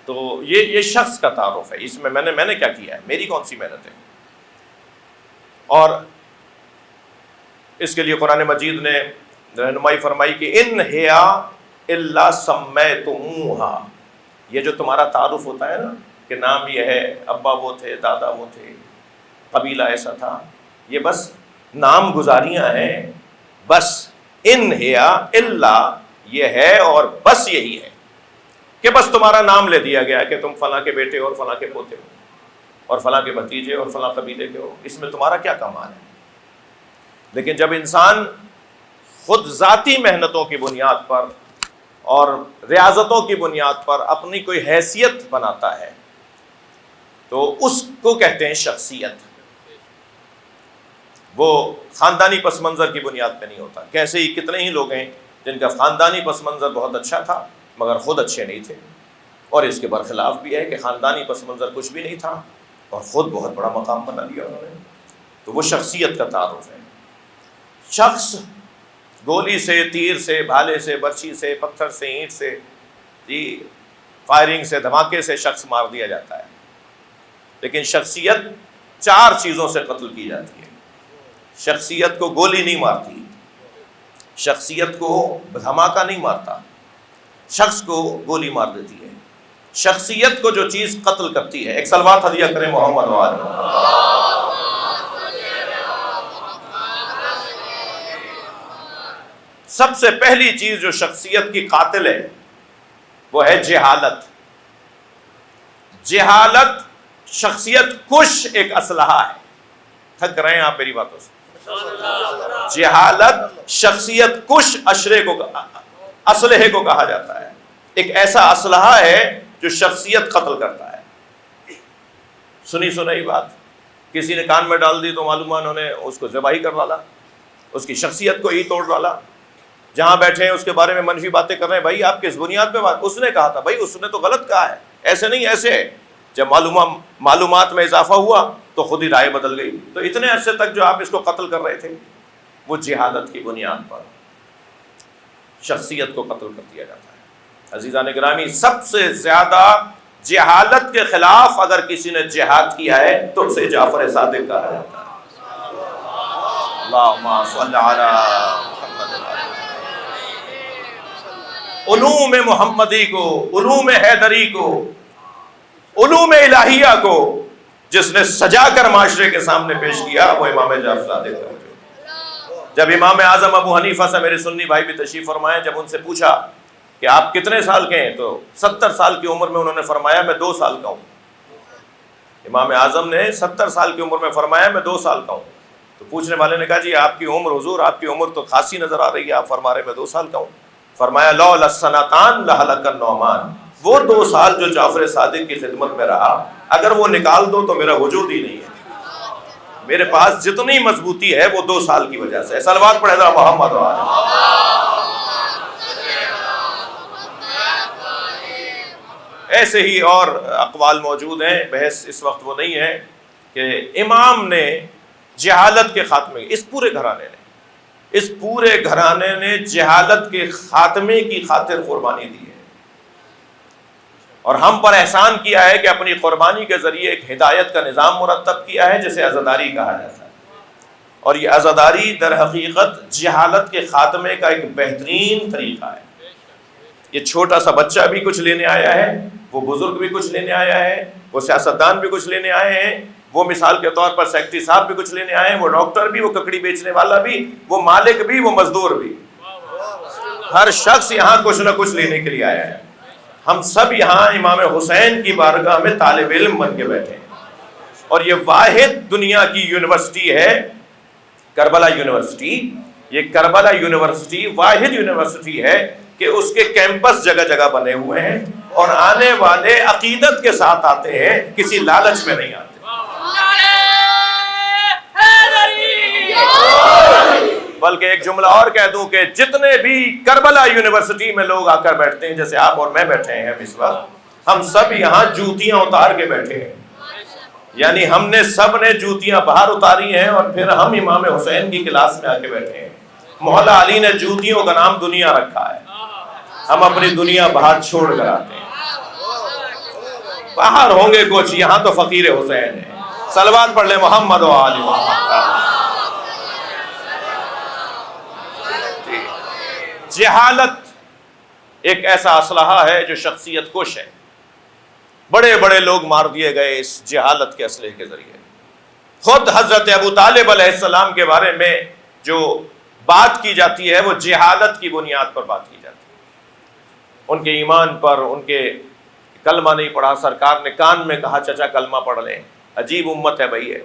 تو یہ شخص کا تعارف ہے۔ اس میں میں نے کیا کیا ہے، میری کون سی محنت ہے۔ اور اس کے لیے قرآن مجید نے رہنمائی فرمائی کہ ان ہیا الا سمیتموہا، یہ جو تمہارا تعارف ہوتا ہے نا کہ نام یہ ہے، ابا وہ تھے، دادا وہ تھے، قبیلہ ایسا تھا، یہ بس نام گزاریاں ہیں، بس ان ہیا الا یہ ہے اور بس یہی ہے کہ بس تمہارا نام لے دیا گیا کہ تم فلاں کے بیٹے اور فلاں کے پوتے ہو اور فلاں کے بھتیجے اور فلاں قبیلے کے ہو، اس میں تمہارا کیا کمال ہے۔ لیکن جب انسان خود ذاتی محنتوں کی بنیاد پر اور ریاضتوں کی بنیاد پر اپنی کوئی حیثیت بناتا ہے تو اس کو کہتے ہیں شخصیت۔ وہ خاندانی پس منظر کی بنیاد پہ نہیں ہوتا۔ کیسے ہی کتنے ہی لوگ ہیں جن کا خاندانی پس منظر بہت اچھا تھا مگر خود اچھے نہیں تھے، اور اس کے برخلاف بھی ہے کہ خاندانی پس منظر کچھ بھی نہیں تھا اور خود بہت بڑا مقام بنا لیا انہوں نے، تو وہ شخصیت کا تعارف ہے۔ شخص گولی سے، تیر سے، بھالے سے، برچھی سے، پتھر سے، اینٹ سے، جی فائرنگ سے، دھماکے سے شخص مار دیا جاتا ہے، لیکن شخصیت 4 چیزوں سے قتل کی جاتی ہے۔ شخصیت کو گولی نہیں مارتی، شخصیت کو دھماکہ نہیں مارتا، شخص کو گولی مار دیتی ہے۔ شخصیت کو جو چیز قتل کرتی ہے، ایک صلوات ہدیہ کریں محمد و آل محمد۔ سب سے پہلی چیز جو شخصیت کی قاتل ہے وہ ہے جہالت۔ جہالت شخصیت کش ایک اسلحہ ہے۔ تھک رہے ہیں آپ میری باتوں سے؟ جہالت شخصیت کش اسلحے کو کہا جاتا ہے، ایک ایسا اسلحہ ہے جو شخصیت قتل کرتا ہے۔ سنی سنائی بات کسی نے کان میں ڈال دی تو معلوم انہوں نے اس کو ذبح کر ڈالا، اس کی شخصیت کو ہی توڑ ڈالا۔ جہاں بیٹھے ہیں اس کے بارے میں منفی باتیں کر رہے ہیں، بھائی آپ کس بنیاد پہ بات، اس نے کہا تھا، بھائی اس نے تو غلط کہا ہے، ایسے نہیں ایسے ہے۔ جب معلومات میں اضافہ ہوا تو خود ہی رائے بدل گئی۔ تو اتنے عرصے تک جو آپ اس کو قتل کر رہے تھے وہ جہالت کی بنیاد پر شخصیت کو قتل کر دیا جاتا ہے۔ عزیزان گرامی، سب سے زیادہ جہالت کے خلاف اگر کسی نے جہاد کیا ہے تو اسے جعفر صادق کہا جاتا ہے۔ اللہم صل علی محمد۔ علوم محمدی کو، علوم حیدری کو، علوم الہیہ کو جس نے سجا کر معاشرے کے سامنے پیش کیا وہ امام جعفر صادق تھے۔ جب امام اعظم ابو حنیفہ سے میرے سنی بھائی بھی تشریف فرمائے، جب ان سے پوچھا کہ آپ کتنے سال کے ہیں تو 70 سال کی عمر میں انہوں نے فرمایا میں 2 سال کا ہوں۔ امام اعظم نے 70 سال کی عمر میں فرمایا میں 2 سال کا ہوں۔ تو پوچھنے والے نے کہا جی آپ کی عمر حضور، آپ کی عمر تو خاصی نظر آ رہی ہے، آپ فرما رہے میں 2 سال کا ہوں۔ فرمایا لولا السنتان لہلک النعمان، وہ 2 سال جو جعفر صادق کی خدمت میں رہا اگر وہ نکال دو تو میرا وجود ہی نہیں ہے، میرے پاس جتنی مضبوطی ہے وہ 2 سال کی وجہ سے۔ صلوات پڑھے ذرا محمد و آل۔ ایسے ہی اور اقوال موجود ہیں، بحث اس وقت وہ نہیں ہے کہ امام نے جہالت کے خاتمے، اس پورے گھرانے نے جہالت کے خاتمے کی خاطر قربانی دی ہے، اور ہم پر احسان کیا ہے کہ اپنی قربانی کے ذریعے ایک ہدایت کا نظام مرتب کیا ہے جسے عزاداری کہا جاتا ہے، اور یہ عزاداری در حقیقت جہالت کے خاتمے کا ایک بہترین طریقہ ہے۔ یہ چھوٹا سا بچہ بھی کچھ لینے آیا ہے، وہ بزرگ بھی کچھ لینے آیا ہے، وہ سیاستدان بھی کچھ لینے آئے ہیں، وہ مثال کے طور پر سیکٹری صاحب بھی کچھ لینے آئے ہیں، وہ ڈاکٹر بھی، وہ ککڑی بیچنے والا بھی، وہ مالک بھی، وہ مزدور بھی، ہر شخص یہاں کچھ نہ کچھ لینے کے لیے آیا ہے۔ ہم سب یہاں امام حسین کی بارگاہ میں طالب علم بن کے بیٹھے ہیں، اور یہ واحد دنیا کی یونیورسٹی ہے کربلا یونیورسٹی۔ یہ کربلا یونیورسٹی واحد یونیورسٹی ہے کہ اس کے کیمپس جگہ جگہ بنے ہوئے ہیں، اور آنے والے عقیدت کے ساتھ آتے ہیں، کسی لالچ میں نہیں آتے۔ بلکہ ایک جملہ اور کہہ دوں کہ جتنے بھی کربلا یونیورسٹی میں لوگ آ کر بیٹھتے ہیں، جیسے آپ اور میں بیٹھے ہیں اس وقت، ہم سب یہاں جوتیاں اتار کے بیٹھے ہیں، یعنی ہم نے سب نے جوتیاں باہر اتاری ہیں اور پھر ہم امام حسین کی کلاس میں آ کے بیٹھے ہیں۔ مولا علی نے جوتیوں کا نام دنیا رکھا ہے، ہم اپنی دنیا باہر چھوڑ کر آتے ہیں۔ باہر ہوں گے کچھ، یہاں تو فقیر حسین ہے۔ صلوات پڑھ لیں محمد و آل محمد۔ جہالت ایک ایسا اسلحہ ہے جو شخصیت کش ہے، بڑے بڑے لوگ مار دیے گئے اس جہالت کے اسلحے کے ذریعے۔ خود حضرت ابو طالب علیہ السلام کے بارے میں جو بات کی جاتی ہے وہ جہالت کی بنیاد پر بات کی جاتی ہے، ان کے ایمان پر، ان کے کلمہ نہیں پڑھا، سرکار نے کان میں کہا چچا کلمہ پڑھ لیں۔ عجیب امت ہے بھائی ہے،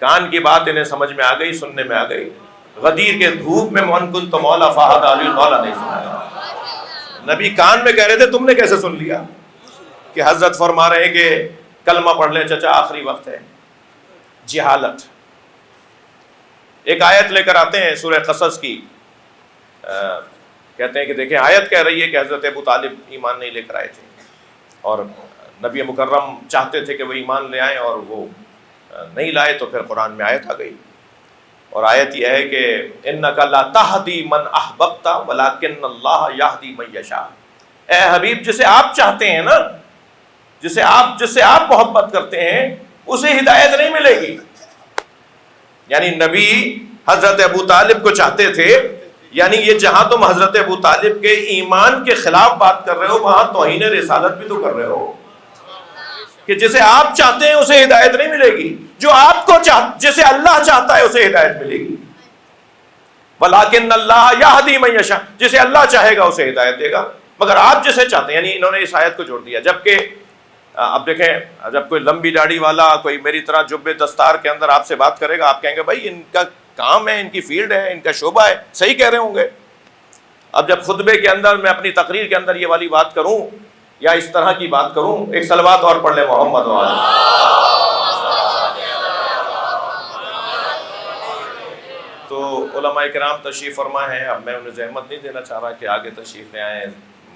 کان کی بات انہیں سمجھ میں آ گئی، سننے میں آ گئی۔ غدیر کے دھوپ میں من کن تو مولا فہد علی مولا نہیں سنا، نبی کان میں کہہ رہے تھے، تم نے کیسے سن لیا کہ حضرت فرما رہے ہیں کہ کلمہ پڑھ لیں چچا، آخری وقت ہے۔ جہالت۔ ایک آیت لے کر آتے ہیں سورہ قصص کی، کہتے ہیں کہ دیکھیں آیت کہہ رہی ہے کہ حضرت ابو طالب ایمان نہیں لے کر آئے تھے، اور نبی مکرم چاہتے تھے کہ وہ ایمان لے آئیں، اور وہ نہیں لائے، تو پھر قرآن میں آیت آ گئی، اور آیت یہ ہے کہ اِنَّكَ لَا تَهْدِي مَنْ أَحْبَبْتَ وَلَكِنَّ اللَّهَ يَهْدِي مَن يَشَاءُ۔ اے حبیب، جسے آپ چاہتے ہیں نا، جس سے آپ محبت کرتے ہیں، اسے ہدایت نہیں ملے گی۔ یعنی نبی حضرت ابو طالب کو چاہتے تھے، یعنی یہ جہاں تم حضرت ابو طالب کے ایمان کے خلاف بات کر رہے ہو، وہاں توہین رسالت بھی تو کر رہے ہو، کہ جسے آپ چاہتے ہیں اسے ہدایت نہیں ملے گی، جو آپ کو جسے اللہ چاہتا ہے اسے ہدایت ملے گی۔ وَلَكِنَّ اللَّهَ يَهْدِي مَن يَشَاءُ، جسے اللہ چاہے گا اسے ہدایت دے گا، مگر آپ جسے چاہتے ہیں، یعنی انہوں نے اس آیت کو جوڑ دیا۔ جبکہ اب دیکھیں، جب کوئی لمبی داڑھی والا، کوئی میری طرح جبے دستار کے اندر آپ سے بات کرے گا، آپ کہیں گے بھائی ان کا کام ہے، ان کی فیلڈ ہے، ان کا شعبہ ہے، صحیح کہہ رہے ہوں گے۔ اب جب خطبے کے اندر میں اپنی تقریر کے اندر یہ والی بات کروں یا اس طرح کی بات کروں، ایک صلوات اور پڑھ لیں محمد و آل۔ تو علماء کرام تشریف فرما ہیں، اب میں انہیں زحمت نہیں دینا چاہ رہا کہ آگے تشریف لے آئیں،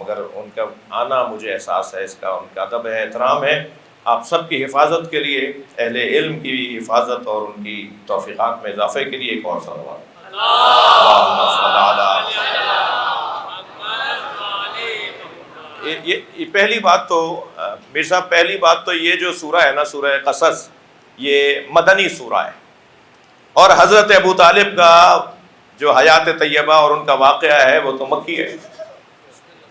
مگر ان کا آنا مجھے احساس ہے، اس کا ان کا ادب ہے، احترام ہے۔ آپ سب کی حفاظت کے لیے، اہل علم کی حفاظت اور ان کی توفیقات میں اضافے کے لیے ایک اور صلوات۔ یہ پہلی بات تو میر صاحب، پہلی بات تو یہ جو سورہ ہے نا، سورہ قصص، یہ مدنی سورہ ہے، اور حضرت ابو طالب کا جو حیات طیبہ اور ان کا واقعہ ہے وہ تو مکی ہے۔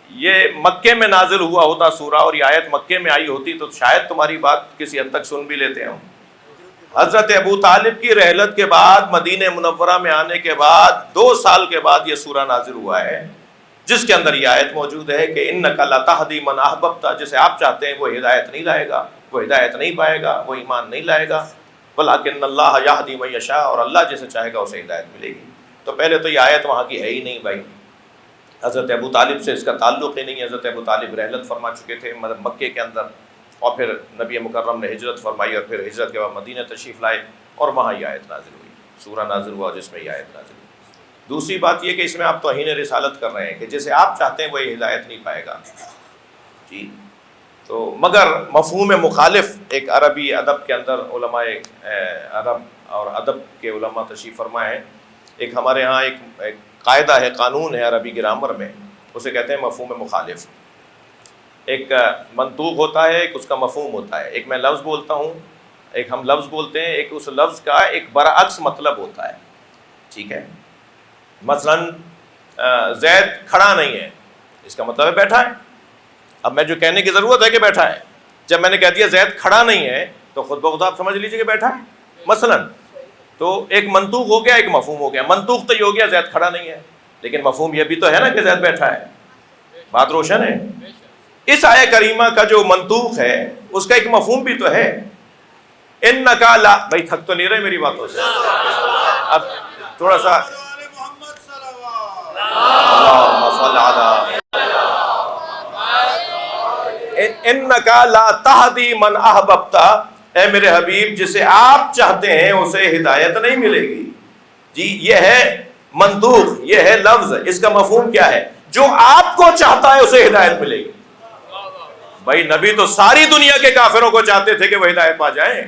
یہ مکے میں نازل ہوا ہوتا سورہ اور یہ آیت مکے میں آئی ہوتی تو شاید تمہاری بات کسی حد تک سن بھی لیتے ہوں۔ حضرت ابو طالب کی رحلت کے بعد مدینہ منورہ میں آنے کے بعد 2 سال کے بعد یہ سورہ نازل ہوا ہے، جس کے اندر یہ آیت موجود ہے کہ انک لتہدی من احببت، جسے آپ چاہتے ہیں وہ ہدایت نہیں لائے گا، وہ ہدایت نہیں پائے گا، وہ ایمان نہیں لائے گا، ولکن اللہ یہدی من یشاء، اور اللہ جسے چاہے گا اسے ہدایت ملے گی۔ تو پہلے تو یہ آیت وہاں کی ہے ہی نہیں بھائی، حضرت ابو طالب سے اس کا تعلق ہی نہیں۔ حضرت ابو طالب رحلت فرما چکے تھے مکے کے اندر، اور پھر نبی مکرم نے ہجرت فرمائی اور پھر ہجرت کے بعد مدینہ تشریف لائے اور وہاں یہ آیت نازل ہوئی، سورہ نازل ہوا جس میں یہ آیت نازل ہوئی۔ دوسری بات یہ کہ اس میں آپ توہین رسالت کر رہے ہیں کہ جیسے آپ چاہتے ہیں وہ ہدایت نہیں پائے گا جی۔ تو مگر مفہوم مخالف ایک عربی ادب کے اندر علماء عرب اور ادب کے علماء تشریف فرمائے ہیں، ایک ہمارے ہاں ایک قاعدہ ہے، قانون ہے عربی گرامر میں، اسے کہتے ہیں مفہوم مخالف۔ ایک منطوق ہوتا ہے، ایک اس کا مفہوم ہوتا ہے۔ ایک میں لفظ بولتا ہوں، ایک ہم لفظ بولتے ہیں، ایک اس لفظ کا ایک برعکس مطلب ہوتا ہے، ٹھیک ہے۔ مثلا زید کھڑا نہیں ہے، اس کا مطلب ہے بیٹھا ہے۔ اب میں جو کہنے کی ضرورت ہے کہ بیٹھا ہے، جب میں نے کہہ دیا زید کھڑا نہیں ہے تو خود بخود آپ سمجھ لیجیے کہ بیٹھا ہے مثلا۔ تو ایک منطوق ہو گیا، ایک مفہوم ہو گیا۔ منطوق تو یہ ہو گیا زید کھڑا نہیں ہے، لیکن مفہوم یہ بھی تو ہے نا کہ زید بیٹھا ہے۔ بات روشن ہے؟ اس آیہ کریمہ کا جو منطوق ہے اس کا ایک مفہوم بھی تو ہے۔ انکا لا، بھائی تھک تو نہیں رہے میری باتوں سے؟ اب تھوڑا سا اللہم صل علی انکا لا تہدی من احببت، اے میرے حبیب جسے آپ چاہتے ہیں اسے ہدایت نہیں ملے گی جی۔ یہ ہے منطوق، یہ ہے لفظ، اس کا مفہوم کیا ہے؟ جو آپ کو چاہتا ہے اسے ہدایت ملے گی۔ بھائی نبی تو ساری دنیا کے کافروں کو چاہتے تھے کہ وہ ہدایت پا جائیں،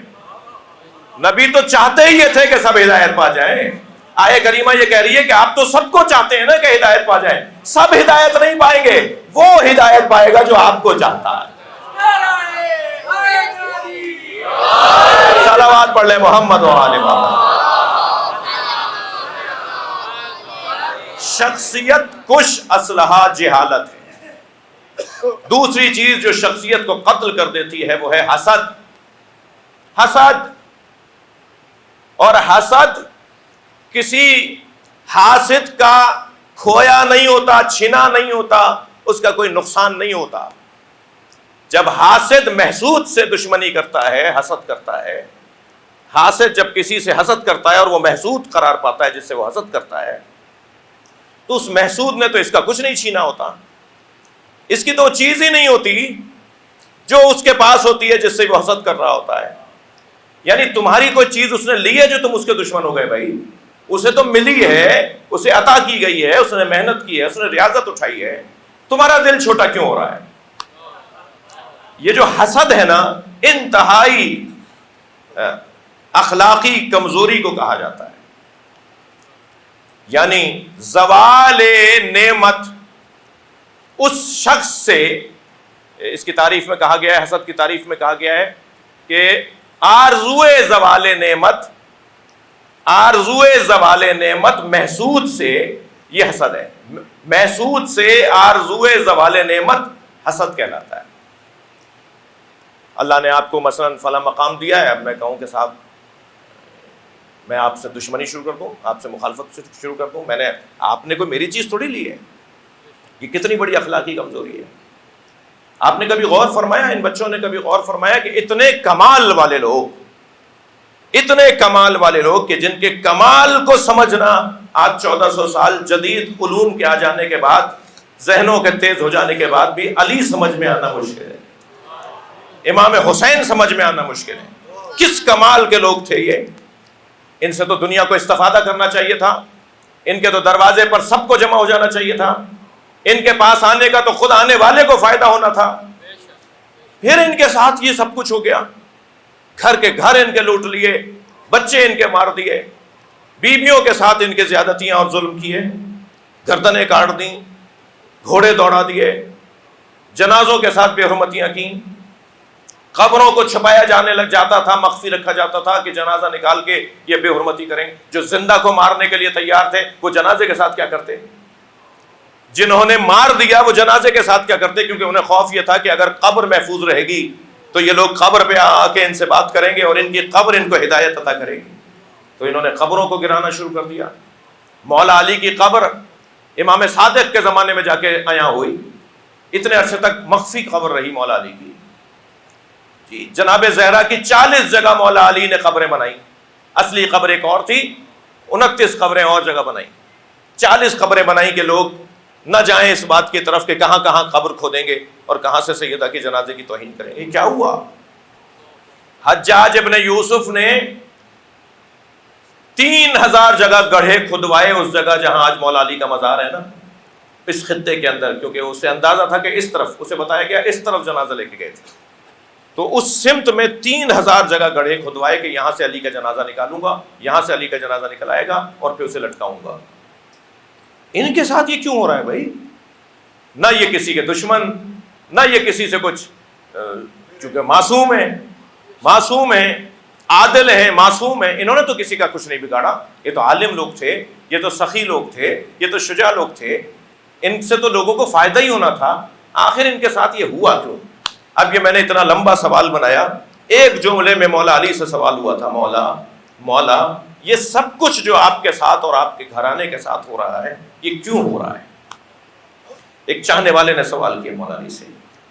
نبی تو چاہتے ہی یہ تھے کہ سب ہدایت پا جائیں۔ آیہ کریمہ یہ کہہ رہی ہے کہ آپ تو سب کو چاہتے ہیں نا کہ ہدایت پا جائیں، سب ہدایت نہیں پائیں گے، وہ ہدایت پائے گا جو آپ کو چاہتا ہے۔ صلوات پڑھ لیں محمد و آل محمد۔ شخصیت کش اسلحہ جہالت ہے۔ دوسری چیز جو شخصیت کو قتل کر دیتی ہے وہ ہے حسد۔ حسد، اور حسد کسی حاسد کا کھویا نہیں ہوتا، چھنا نہیں ہوتا، اس کا کوئی نقصان نہیں ہوتا۔ جب حاسد محسود سے دشمنی کرتا ہے، حسد کرتا ہے، حاسد جب کسی سے حسد کرتا ہے اور وہ محسود قرار پاتا ہے جس سے وہ حسد کرتا ہے، تو اس محسود نے تو اس کا کچھ نہیں چھینا ہوتا، اس کی تو چیز ہی نہیں ہوتی جو اس کے پاس ہوتی ہے جس سے وہ حسد کر رہا ہوتا ہے۔ یعنی تمہاری کوئی چیز اس نے لی ہے جو تم اس کے دشمن ہو گئے، بھائی اسے تو ملی ہے، اسے عطا کی گئی ہے، اس نے محنت کی ہے، اس نے ریاضت اٹھائی ہے، تمہارا دل چھوٹا کیوں ہو رہا ہے؟ یہ جو حسد ہے نا، انتہائی اخلاقی کمزوری کو کہا جاتا ہے۔ یعنی زوال نعمت اس شخص سے، اس کی تعریف میں کہا گیا ہے، حسد کی تعریف میں کہا گیا ہے کہ آرزوئے زوال نعمت، آرزوئے زوال نعمت محسود سے، یہ حسد ہے، محسود سے آرزوئے زوال نعمت حسد کہلاتا ہے۔ اللہ نے آپ کو مثلا فلاں مقام دیا ہے، اب میں کہوں کہ صاحب میں آپ سے دشمنی شروع کر دوں، آپ سے مخالفت شروع کر دوں، آپ نے کوئی میری چیز تھوڑی لی ہے۔ یہ کتنی بڑی اخلاقی کمزوری ہے۔ آپ نے کبھی غور فرمایا، ان بچوں نے کبھی غور فرمایا کہ اتنے کمال والے لوگ، اتنے کمال والے لوگ کہ جن کے کمال کو سمجھنا آج 1400 سال جدید علوم کے آ جانے کے بعد، ذہنوں کے تیز ہو جانے کے بعد بھی علی سمجھ میں آنا مشکل ہے، امام حسین سمجھ میں آنا مشکل ہے۔ کس کمال کے لوگ تھے یہ؟ ان سے تو دنیا کو استفادہ کرنا چاہیے تھا، ان کے تو دروازے پر سب کو جمع ہو جانا چاہیے تھا، ان کے پاس آنے کا تو خود آنے والے کو فائدہ ہونا تھا۔ پھر ان کے ساتھ یہ سب کچھ ہو گیا، گھر کے گھر ان کے لوٹ لیے، بچے ان کے مار دیے، بیویوں کے ساتھ ان کے زیادتیاں اور ظلم کیے، گردنیں کاٹ دیں، گھوڑے دوڑا دیے، جنازوں کے ساتھ بے حرمتیاں کیں، قبروں کو چھپایا جانے لگ جاتا تھا، مخفی رکھا جاتا تھا کہ جنازہ نکال کے یہ بے حرمتی کریں۔ جو زندہ کو مارنے کے لیے تیار تھے وہ جنازے کے ساتھ کیا کرتے؟ جنہوں نے مار دیا وہ جنازے کے ساتھ کیا کرتے؟ کیونکہ انہیں خوف یہ تھا کہ اگر قبر محفوظ رہے گی تو یہ لوگ قبر پہ آ کے ان سے بات کریں گے اور ان کی قبر ان کو ہدایت عطا کرے گی، تو انہوں نے قبروں کو گرانا شروع کر دیا۔ مولا علی کی قبر امام صادق کے زمانے میں جا کے عیاں ہوئی، اتنے عرصے تک مخفی قبر رہی مولا علی کی۔ جی جناب زہرا کی 40 جگہ مولا علی نے قبریں بنائی، اصلی قبر ایک اور تھی، 29 قبریں اور جگہ بنائی، 40 قبریں بنائی کہ لوگ نہ جائیں اس بات کی طرف کہ کہاں کہاں قبر کھودیں گے اور کہاں سے سیدہ کے جنازے کی توہین کریں گے۔ کیا ہوا؟ حجاج ابن یوسف نے 3000 جگہ گڑھے کھدوائے اس جگہ جہاں آج مولا علی کا مزار ہے نا، اس خطے کے اندر، کیونکہ اسے اندازہ تھا کہ اس طرف، اسے بتایا گیا اس طرف جنازہ لے کے گئے تھے، تو اس سمت میں 3000 جگہ گڑھے کھدوائے کہ یہاں سے علی کا جنازہ نکالوں گا، یہاں سے علی کا جنازہ نکل آئے گا اور پھر اسے لٹکاؤں گا۔ ان کے ساتھ یہ کیوں ہو رہا ہے بھائی؟ نہ یہ کسی کے دشمن، نہ یہ کسی سے کچھ، چونکہ معصوم ہیں، عادل ہیں، معصوم ہیں، انہوں نے تو کسی کا کچھ نہیں بگاڑا، یہ تو عالم لوگ تھے، یہ تو سخی لوگ تھے، یہ تو شجاع لوگ تھے، ان سے تو لوگوں کو فائدہ ہی ہونا تھا، آخر ان کے ساتھ یہ ہوا کیوں؟ اب یہ میں نے اتنا لمبا سوال بنایا، ایک جملے میں مولا علی سے سوال ہوا تھا، مولا یہ سب کچھ جو آپ کے ساتھ اور آپ کے گھرانے کے ساتھ ہو رہا ہے یہ کیوں ہو رہا ہے؟ ایک چاہنے والے نے سوال کیا مولا علی سے،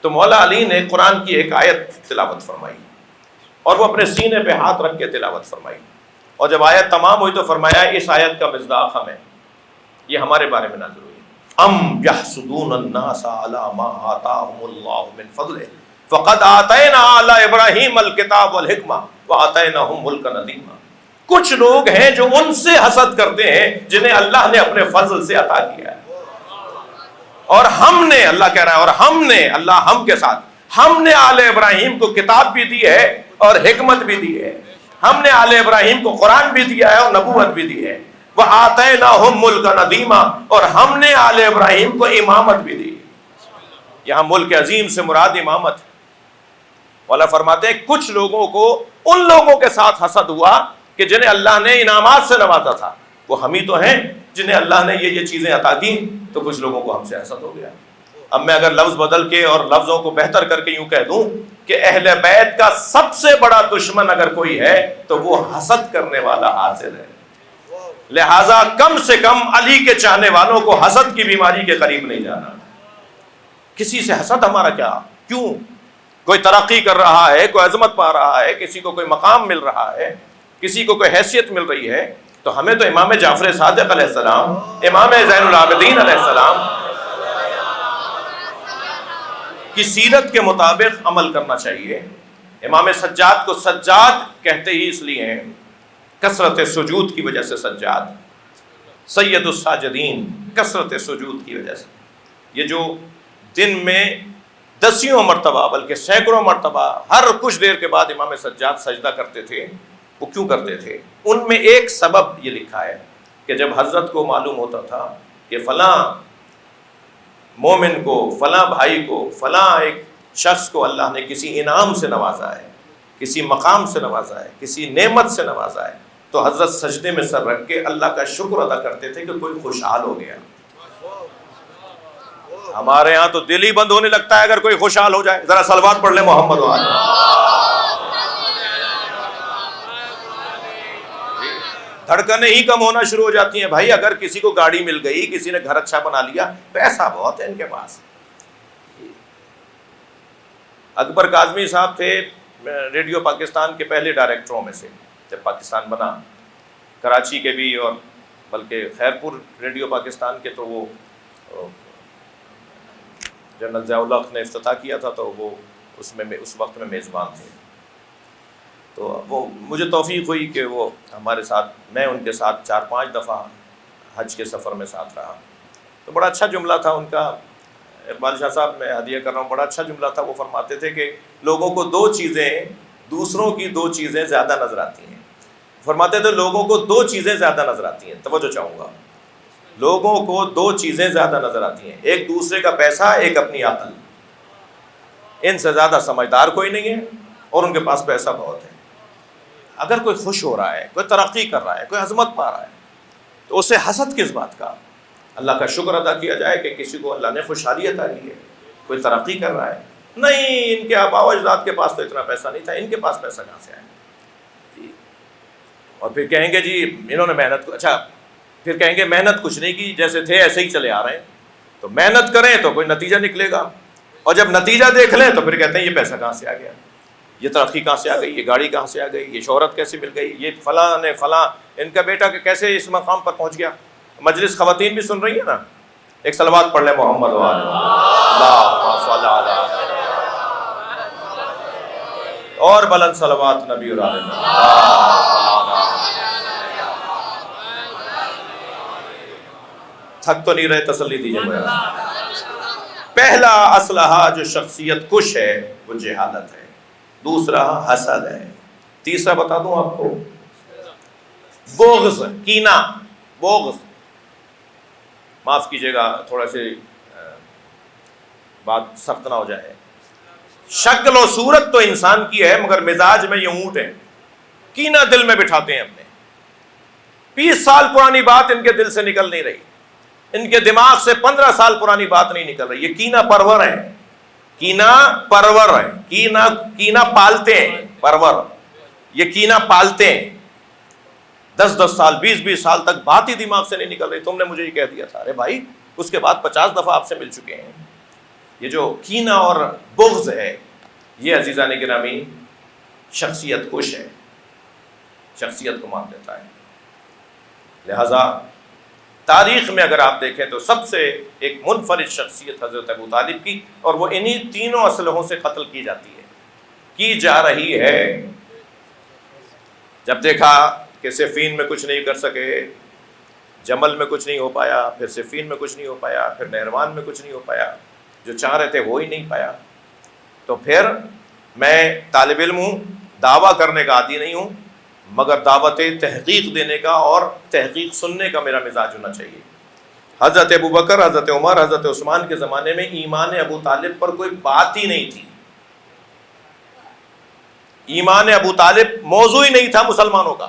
تو مولا علی نے قرآن کی ایک آیت تلاوت فرمائی اور وہ اپنے سینے پہ ہاتھ رکھ کے تلاوت فرمائی، اور جب آیت تمام ہوئی تو فرمایا اس آیت کا مصداق ہم ہے، یہ ہمارے بارے میں نازل ہوئی۔ ام یحسدون الناس علی ما آتاہم اللہ من فضلہ فقد آتینا آل ابراہیم الکتاب والحکمہ وآتیناہم ملکا عظیما۔ کچھ لوگ ہیں جو ان سے حسد کرتے ہیں جنہیں اللہ نے اپنے فضل سے عطا کیا ہے، اور ہم نے، اللہ کہہ رہا ہے، اور ہم نے، اللہ ہم کے ساتھ، ہم نے آل ابراہیم کو کتاب بھی دی ہے اور حکمت بھی دی ہے، ہم نے آل ابراہیم کو قرآن بھی دیا ہے اور نبوت بھی دی ہے، وَآتَيْنَاهُمْ مُلْكًا عَظِيمًا، اور ہم نے آل ابراہیم کو امامت بھی دی۔ یہاں ملک عظیم سے مراد امامت۔ والا فرماتے ہیں کچھ لوگوں کو ان لوگوں کے ساتھ حسد ہوا کہ جنہیں اللہ نے انعامات سے نوازا تھا، وہ ہم ہی تو ہیں جنہیں اللہ نے یہ چیزیں عطا کی، تو کچھ لوگوں کو ہم سے حسد ہو گیا۔ اب میں اگر لفظ بدل کے اور لفظوں کو بہتر کر کے یوں کہہ دوں کہ اہل بیت کا سب سے بڑا دشمن اگر کوئی ہے تو وہ حسد کرنے والا حاسد ہے، لہٰذا کم سے کم علی کے چاہنے والوں کو حسد کی بیماری کے قریب نہیں جانا۔ کسی سے حسد ہمارا کیا؟ کیوں؟ کوئی ترقی کر رہا ہے، کوئی عظمت پا رہا ہے، کسی کو کوئی مقام مل رہا ہے، کسی کو کوئی حیثیت مل رہی ہے، تو ہمیں تو امام جعفر صادق علیہ السلام، امام زین العابدین علیہ السلام کی سیرت کے مطابق عمل کرنا چاہیے۔ امام سجاد کو سجاد کہتے ہی اس لیے ہیں، کثرت سجود کی وجہ سے سجاد، سید الساجدین، کثرت سجود کی وجہ سے۔ یہ جو دن میں 10 مرتبہ بلکہ سینکڑوں مرتبہ ہر کچھ دیر کے بعد امام سجاد سجدہ کرتے تھے، وہ کیوں کرتے تھے؟ ان میں ایک سبب یہ لکھا ہے کہ جب حضرت کو معلوم ہوتا تھا کہ فلاں مومن کو، فلاں بھائی کو، فلاں ایک شخص کو اللہ نے کسی انعام سے نوازا ہے، کسی مقام سے نوازا ہے، کسی نعمت سے نوازا ہے، تو حضرت سجدے میں سر رکھ کے اللہ کا شکر ادا کرتے تھے کہ کوئی خوشحال ہو گیا۔ ہمارے ہاں تو دل ہی بند ہونے لگتا ہے اگر کوئی خوشحال ہو جائے۔ ذرا صلوات پڑھ لیں محمد وآلہ۔ دھڑکنیں ہی کم ہونا شروع ہو جاتی ہیں بھائی، اگر کسی کو گاڑی مل گئی، کسی نے گھر اچھا بنا لیا، پیسہ بہت ہے ان کے پاس۔ اکبر کاظمی صاحب تھے ریڈیو پاکستان کے پہلے ڈائریکٹروں میں سے، جب پاکستان بنا، کراچی کے بھی، اور بلکہ خیرپور ریڈیو پاکستان کے تو وہ جنرل ضیاء الحق نے افتتاح کیا تھا، تو وہ اس وقت میں میزبان تھے۔ تو وہ مجھے توفیق ہوئی کہ وہ ہمارے ساتھ، میں ان کے ساتھ 4-5 دفعہ حج کے سفر میں ساتھ رہا۔ تو بڑا اچھا جملہ تھا ان کا، اقبال شاہ صاحب میں ہدیہ کر رہا ہوں، بڑا اچھا جملہ تھا۔ وہ فرماتے تھے کہ لوگوں کو دوسروں کی 2 چیزیں زیادہ نظر آتی ہیں۔ فرماتے تھے لوگوں کو 2 چیزیں زیادہ نظر آتی ہیں، توجہ چاہوں گا، لوگوں کو 2 چیزیں زیادہ نظر آتی ہیں، ایک دوسرے کا پیسہ، ایک اپنی عقل۔ ان سے زیادہ سمجھدار کوئی نہیں ہے اور ان کے پاس پیسہ بہت ہے۔ اگر کوئی خوش ہو رہا ہے، کوئی ترقی کر رہا ہے، کوئی عظمت پا رہا ہے، تو اسے حسد کس بات کا؟ اللہ کا شکر ادا کیا جائے کہ کسی کو اللہ نے خوشحالی عطا کی ہے، کوئی ترقی کر رہا ہے۔ نہیں، ان کے آباء و اجداد کے پاس تو اتنا پیسہ نہیں تھا، ان کے پاس پیسہ کہاں سے آیا؟ جی، اور پھر کہیں گے جی انہوں نے پھر کہیں گے محنت کچھ نہیں کی، جیسے تھے ایسے ہی چلے آ رہے ہیں۔ تو محنت کریں تو کوئی نتیجہ نکلے گا، اور جب نتیجہ دیکھ لیں تو پھر کہتے ہیں یہ پیسہ کہاں سے آ گیا، یہ ترقی کہاں سے آ گئی، یہ گاڑی کہاں سے آ گئی، یہ شہرت کیسے مل گئی، یہ فلاں نے فلاں ان کا بیٹا کیسے اس مقام پر پہنچ گیا۔ مجلس خواتین بھی سن رہی ہیں نا، ایک صلوات پڑھ لیں محمد وعلى اللهم صل علی، اور بلند صلوات نبی اور آل تھک تو نہیں رہے، تسلی دیجیے میرا۔ پہلا اسلحہ جو شخصیت کش ہے وہ جہالت ہے، دوسرا حسد ہے، تیسرا بتا دوں آپ کو بغض، کینہ، بغض۔ معاف کیجیے گا تھوڑا سے بات سخت نہ ہو جائے، شکل و صورت تو انسان کی ہے مگر مزاج میں یہ اونٹ ہے، کینہ دل میں بٹھاتے ہیں اپنے۔ 20 سال پرانی بات ان کے دل سے نکل نہیں رہی، ان کے دماغ سے 15 سال پرانی بات نہیں نکل رہی، یہ کینہ پرور ہے، کینہ پرور ہے، کینہ پالتے ہیں، پرور، یہ کینہ پالتے ہیں۔ 10 سال 20 سال تک بات ہی دماغ سے نہیں نکل رہی، تم نے مجھے یہ کہہ دیا تھا، ارے بھائی اس کے بعد 50 دفعہ آپ سے مل چکے ہیں۔ یہ جو کینہ اور بغض ہے یہ عزیزان گرامی شخصیت کش ہے، شخصیت کو مار دیتا ہے۔ لہذا تاریخ میں اگر آپ دیکھیں تو سب سے ایک منفرد شخصیت حضرت ابو طالب کی، اور وہ انہی تینوں اسلحوں سے قتل کی جاتی ہے، کی جا رہی ہے۔ جب دیکھا کہ صفین میں کچھ نہیں کر سکے، جمل میں کچھ نہیں ہو پایا، پھر صفین میں کچھ نہیں ہو پایا، پھر نہروان میں کچھ نہیں ہو پایا، جو چاہ رہے تھے ہو ہی نہیں پایا، تو پھر میں طالب علم ہوں، دعویٰ کرنے کا عادی نہیں ہوں، مگر دعوت تحقیق دینے کا اور تحقیق سننے کا میرا مزاج ہونا چاہیے۔ حضرت ابو بکر، حضرت عمر، حضرت عثمان کے زمانے میں ایمان ابو طالب پر کوئی بات ہی نہیں تھی، ایمان ابو طالب موضوع ہی نہیں تھا مسلمانوں کا۔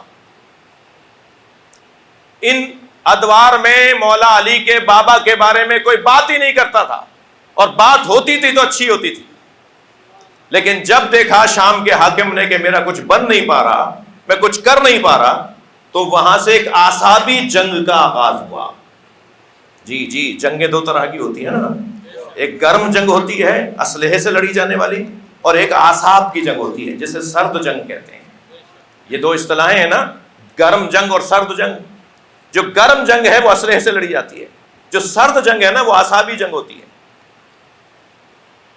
ان ادوار میں مولا علی کے بابا کے بارے میں کوئی بات ہی نہیں کرتا تھا، اور بات ہوتی تھی تو اچھی ہوتی تھی، لیکن جب دیکھا شام کے حاکم نے کہ میرا کچھ بن نہیں پا رہا، میں کچھ کر نہیں پا رہا، تو وہاں سے ایک اعصابی جنگ کا آغاز ہوا۔ جی جنگیں دو طرح کی ہوتی ہیں نا، ایک گرم جنگ ہوتی ہے اسلحے سے لڑی جانے والی، اور ایک اعصاب کی جنگ ہوتی ہے جسے سرد جنگ کہتے ہیں۔ یہ دو اصطلاحیں ہیں نا، گرم جنگ اور سرد جنگ۔ جو گرم جنگ ہے وہ اسلحے سے لڑی جاتی ہے، جو سرد جنگ ہے نا وہ اعصابی جنگ ہوتی ہے۔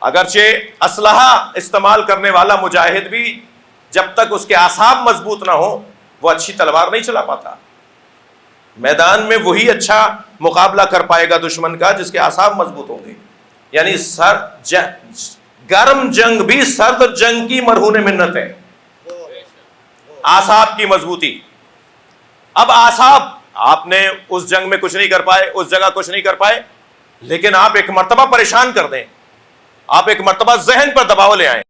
اگرچہ اسلحہ استعمال کرنے والا مجاہد بھی جب تک اس کے اعصاب مضبوط نہ ہو وہ اچھی تلوار نہیں چلا پاتا۔ میدان میں وہی اچھا مقابلہ کر پائے گا دشمن کا جس کے اعصاب مضبوط ہوں گے۔ یعنی گرم جنگ بھی سرد جنگ کی مرہون منت ہے، اعصاب کی مضبوطی۔ اب اعصاب، آپ نے اس جنگ میں کچھ نہیں کر پائے، اس جگہ کچھ نہیں کر پائے، لیکن آپ ایک مرتبہ پریشان کر دیں، آپ ایک مرتبہ ذہن پر دباؤ لے آئیں،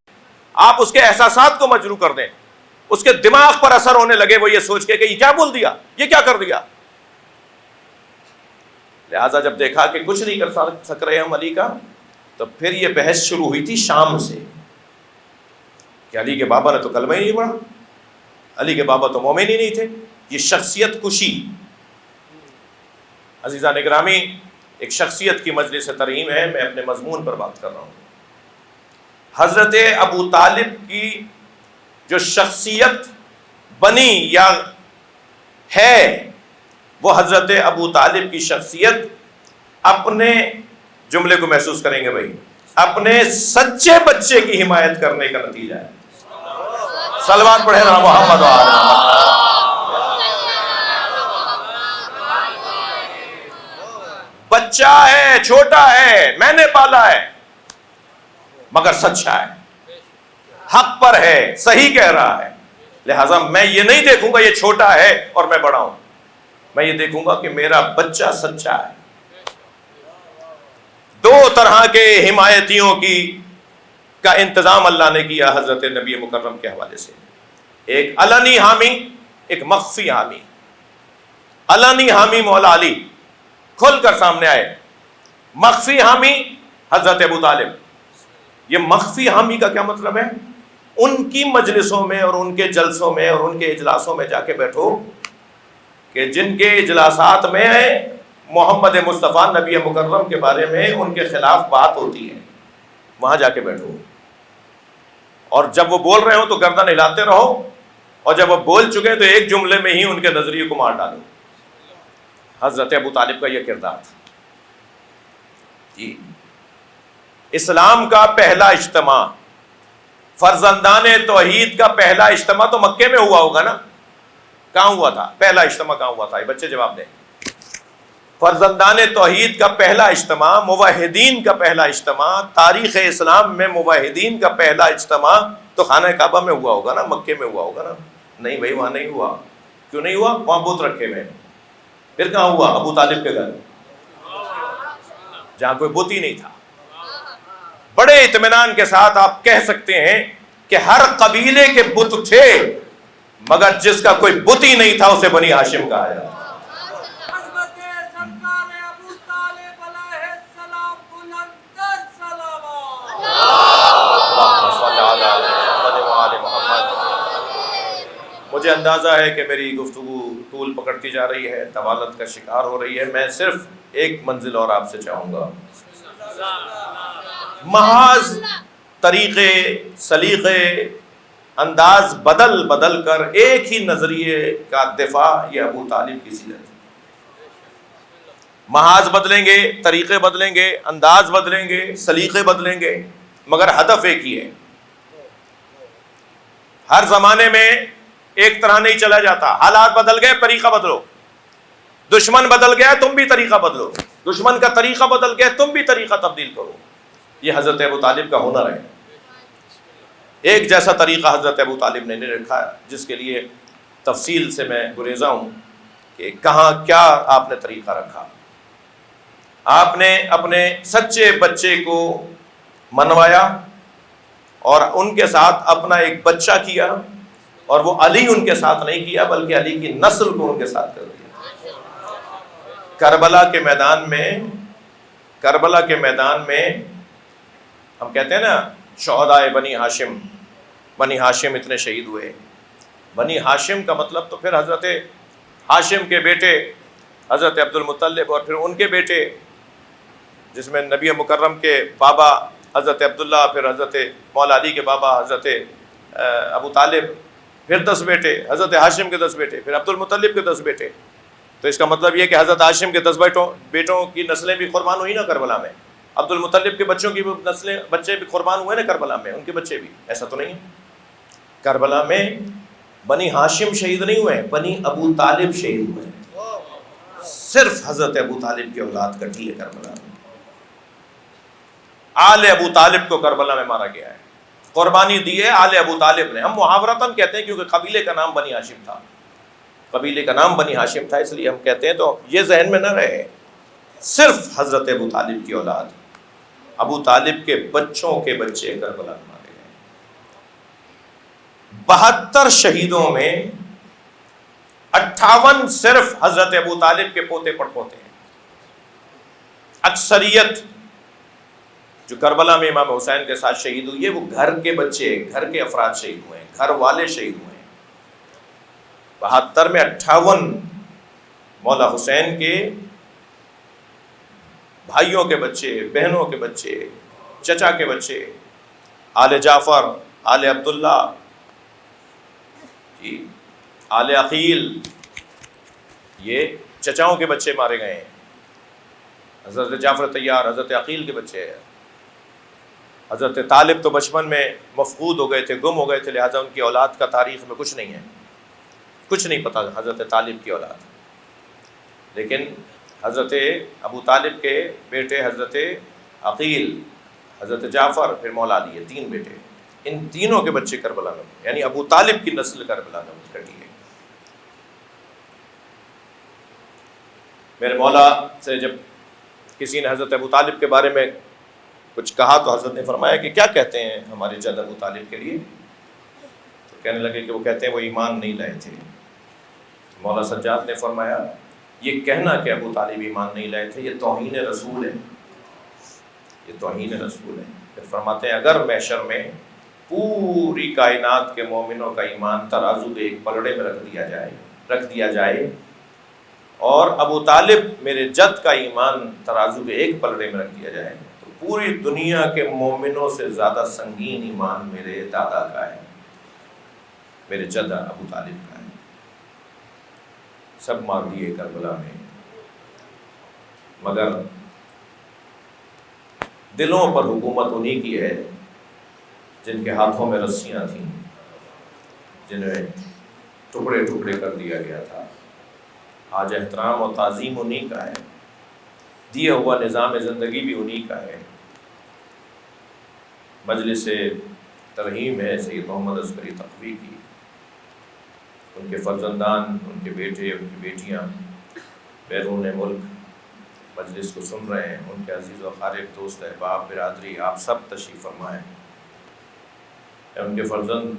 آپ اس کے احساسات کو مجروح کر دیں، اس کے دماغ پر اثر ہونے لگے وہ یہ سوچ کے کہ یہ کیا بول دیا، یہ کیا کر دیا۔ لہٰذا جب دیکھا کہ کچھ نہیں کر سک رہے ہم علی کا، تو پھر یہ بحث شروع ہوئی تھی شام سے کہ علی کے بابا نے تو کلمہ ہی نہیں پڑھا، علی کے بابا تو مومن ہی نہیں تھے۔ یہ شخصیت کشی، عزیزان گرامی، ایک شخصیت کی مجلس ترحیم ہے، میں اپنے مضمون پر بات کر رہا ہوں۔ حضرت ابو طالب کی جو شخصیت بنی یا ہے، وہ حضرت ابو طالب کی شخصیت اپنے جملے کو محسوس کریں گے بھائی، اپنے سچے بچے کی حمایت کرنے کا نتیجہ ہے۔ صلوات پڑھیں نا محمد و آل محمد۔ بچہ ہے، چھوٹا ہے، میں نے پالا ہے، مگر سچا ہے، حق پر ہے، صحیح کہہ رہا ہے۔ لہٰذا میں یہ نہیں دیکھوں گا یہ چھوٹا ہے اور میں بڑا ہوں، میں یہ دیکھوں گا کہ میرا بچہ سچا ہے۔ دو طرح کے حمایتیوں کا انتظام اللہ نے کیا حضرت نبی مکرم کے حوالے سے، ایک علنی حامی، ایک مخفی حامی۔ علنی حامی مولا علی، کھل کر سامنے آئے. مخفی حامی حضرت ابو طالب. یہ مخفی حامی کا کیا مطلب ہے؟ ان کی مجلسوں میں اور ان کے جلسوں میں اور ان کے اجلاسوں میں جا کے بیٹھو کہ جن کے اجلاسات میں محمد مصطفیٰ نبی مکرم کے بارے میں ان کے خلاف بات ہوتی ہے، وہاں جا کے بیٹھو. اور جب وہ بول رہے ہو تو گردن ہلاتے رہو، اور جب وہ بول چکے تو ایک جملے میں ہی ان کے نظریے کو مار ڈالو. حضرت ابو طالب کا یہ کردار تھا. جی اسلام کا پہلا اجتماع، فرزندان توحید کا پہلا اجتماع تو مکے میں ہوا ہوگا نا؟ کہاں ہوا تھا پہلا اجتماع؟ کہاں ہوا تھا؟ یہ بچے جواب دیں. فرزندان توحید کا پہلا اجتماع، موحدین کا پہلا اجتماع، تاریخ اسلام میں موحدین کا پہلا اجتماع تو خانہ کعبہ میں ہوا ہوگا نا، مکے میں ہوا ہوگا نا؟ نہیں بھائی، وہاں نہیں ہوا. کیوں نہیں ہوا؟ وہاں بت رکھے ہوئے. پھر کہاں ہوا؟ ابو طالب کے گھر، جہاں کوئی بت ہی نہیں تھا. بڑے اطمینان کے ساتھ آپ کہہ سکتے ہیں کہ ہر قبیلے کے بت تھے، مگر جس کا کوئی بت ہی نہیں تھا اسے بنی ہاشم کہا جاتا. مجھے اندازہ ہے کہ میری گفتگو طول پکڑتی جا رہی ہے، طوالت کا شکار ہو رہی ہے. میں صرف ایک منزل اور آپ سے چاہوں گا. محاذ طریقے، سلیقے، انداز بدل کر ایک ہی نظریے کا دفاع، یہ ابو طالب کی سیرت ہے. محاذ بدلیں گے، طریقے بدلیں گے، انداز بدلیں گے، سلیقے بدلیں گے، مگر ہدف ایک ہی ہے. ہر زمانے میں ایک طرح نہیں چلا جاتا. حالات بدل گئے، طریقہ بدلو. دشمن بدل گیا، تم بھی طریقہ بدلو. دشمن کا طریقہ بدل گیا، تم بھی طریقہ تبدیل کرو. یہ حضرت ابو طالب کا ہنر ہے. ایک جیسا طریقہ حضرت ابو طالب نے نہیں رکھا، جس کے لیے تفصیل سے میں گریزاں ہوں کہ کہاں کیا آپ نے طریقہ رکھا. آپ نے اپنے سچے بچے کو منوایا اور ان کے ساتھ اپنا ایک بچہ کیا، اور وہ علی ان کے ساتھ نہیں کیا بلکہ علی کی نسل کو ان کے ساتھ کر دیا. کربلا کے میدان میں ہم کہتے ہیں نا شہدائے بنی ہاشم اتنے شہید ہوئے. بنی ہاشم کا مطلب تو پھر حضرت ہاشم کے بیٹے حضرت عبد المطلب اور پھر ان کے بیٹے، جس میں نبی مکرم کے بابا حضرت عبداللہ، پھر حضرت مولا علی کے بابا حضرت ابو طالب، پھر 10 بیٹے، حضرت ہاشم کے 10 بیٹے، پھر عبد المطلب کے 10 بیٹے. تو اس کا مطلب یہ کہ حضرت ہاشم کے 10 بیٹوں کی نسلیں بھی قربان ہوئی نا کربلا میں. عبد المطلب کے بچوں کی بچے بھی قربان ہوئے نا کربلا میں، ان کے بچے بھی. ایسا تو نہیں ہے. کربلا میں بنی ہاشم شہید نہیں ہوئے، بنی ابو طالب شہید ہوئے. صرف حضرت ابو طالب کی اولاد کٹی ہے کربلا میں. آل ابو طالب کو کربلا میں مارا گیا ہے. قربانی دی ہے آل ابو طالب نے. ہم محاورتاً کہتے ہیں کیونکہ قبیلے کا نام بنی ہاشم تھا، اس لیے ہم کہتے ہیں. تو یہ ذہن میں نہ رہے، صرف حضرت ابو طالب کی اولاد، ابو طالب کے بچوں کے بچے کربلا میں مارے گئے. 72 شہیدوں میں 58 صرف حضرت ابو طالب کے پوتے پڑپوتے ہیں. اکثریت جو کربلا میں امام حسین کے ساتھ شہید ہوئی ہے وہ گھر کے بچے، گھر کے افراد شہید ہوئے ہیں، گھر والے شہید ہوئے ہیں. 72 میں 58 مولا حسین کے بھائیوں کے بچے، بہنوں کے بچے، چچا کے بچے، آل جعفر، آل عبداللہ، جی آل عقیل، یہ چچاؤں کے بچے مارے گئے ہیں. حضرت جعفر طیار حضرت عقیل کے بچے ہیں. حضرت طالب تو بچپن میں مفقود ہو گئے تھے، گم ہو گئے تھے، لہٰذا ان کی اولاد کا تاریخ میں کچھ نہیں ہے، کچھ نہیں پتہ حضرت طالب کی اولاد. لیکن حضرت ابو طالب کے بیٹے حضرت عقیل، حضرت جعفر، پھر مولا علی، 3 بیٹے، ان تینوں کے بچے کربلا میں، یعنی ابو طالب کی نسل کربلا میں کٹی ہے. میرے مولا سے جب کسی نے حضرت ابو طالب کے بارے میں کچھ کہا تو حضرت نے فرمایا کہ کیا کہتے ہیں ہمارے جد ابو طالب کے لیے؟ تو کہنے لگے کہ وہ کہتے ہیں وہ ایمان نہیں لائے تھے. مولا سجاد نے فرمایا یہ کہنا کہ ابو طالب ایمان نہیں لائے تھے، یہ توہین رسول ہے، یہ توہین رسول ہے۔ پھر فرماتے ہیں اگر محشر میں پوری کائنات کے مومنوں کا ایمان ترازو کے ایک پلڑے میں رکھ دیا جائے اور ابو طالب میرے جد کا ایمان ترازو کے ایک پلڑے میں رکھ دیا جائے تو پوری دنیا کے مومنوں سے زیادہ سنگین ایمان میرے دادا کا ہے، میرے جد ابو طالب کا ہے۔ سب مار دیے کربلا میں، مگر دلوں پر حکومت انہی کی ہے جن کے ہاتھوں میں رسیاں تھیں، جنہیں ٹکڑے ٹکڑے کر دیا گیا تھا۔ آج احترام اور تعظیم انہی کا ہے، دیا ہوا نظام زندگی بھی انہی کا ہے۔ مجلس ترحیم ہے سید محمد عسکری تقوی کی، ان کے فرزندان، ان کے بیٹے، ان کی بیٹیاں بیرون ملک مجلس کو سن رہے ہیں، ان کے عزیز و اقارب، دوست احباب، برادری، آپ سب تشریف فرمائیں۔ میں ان کے فرزند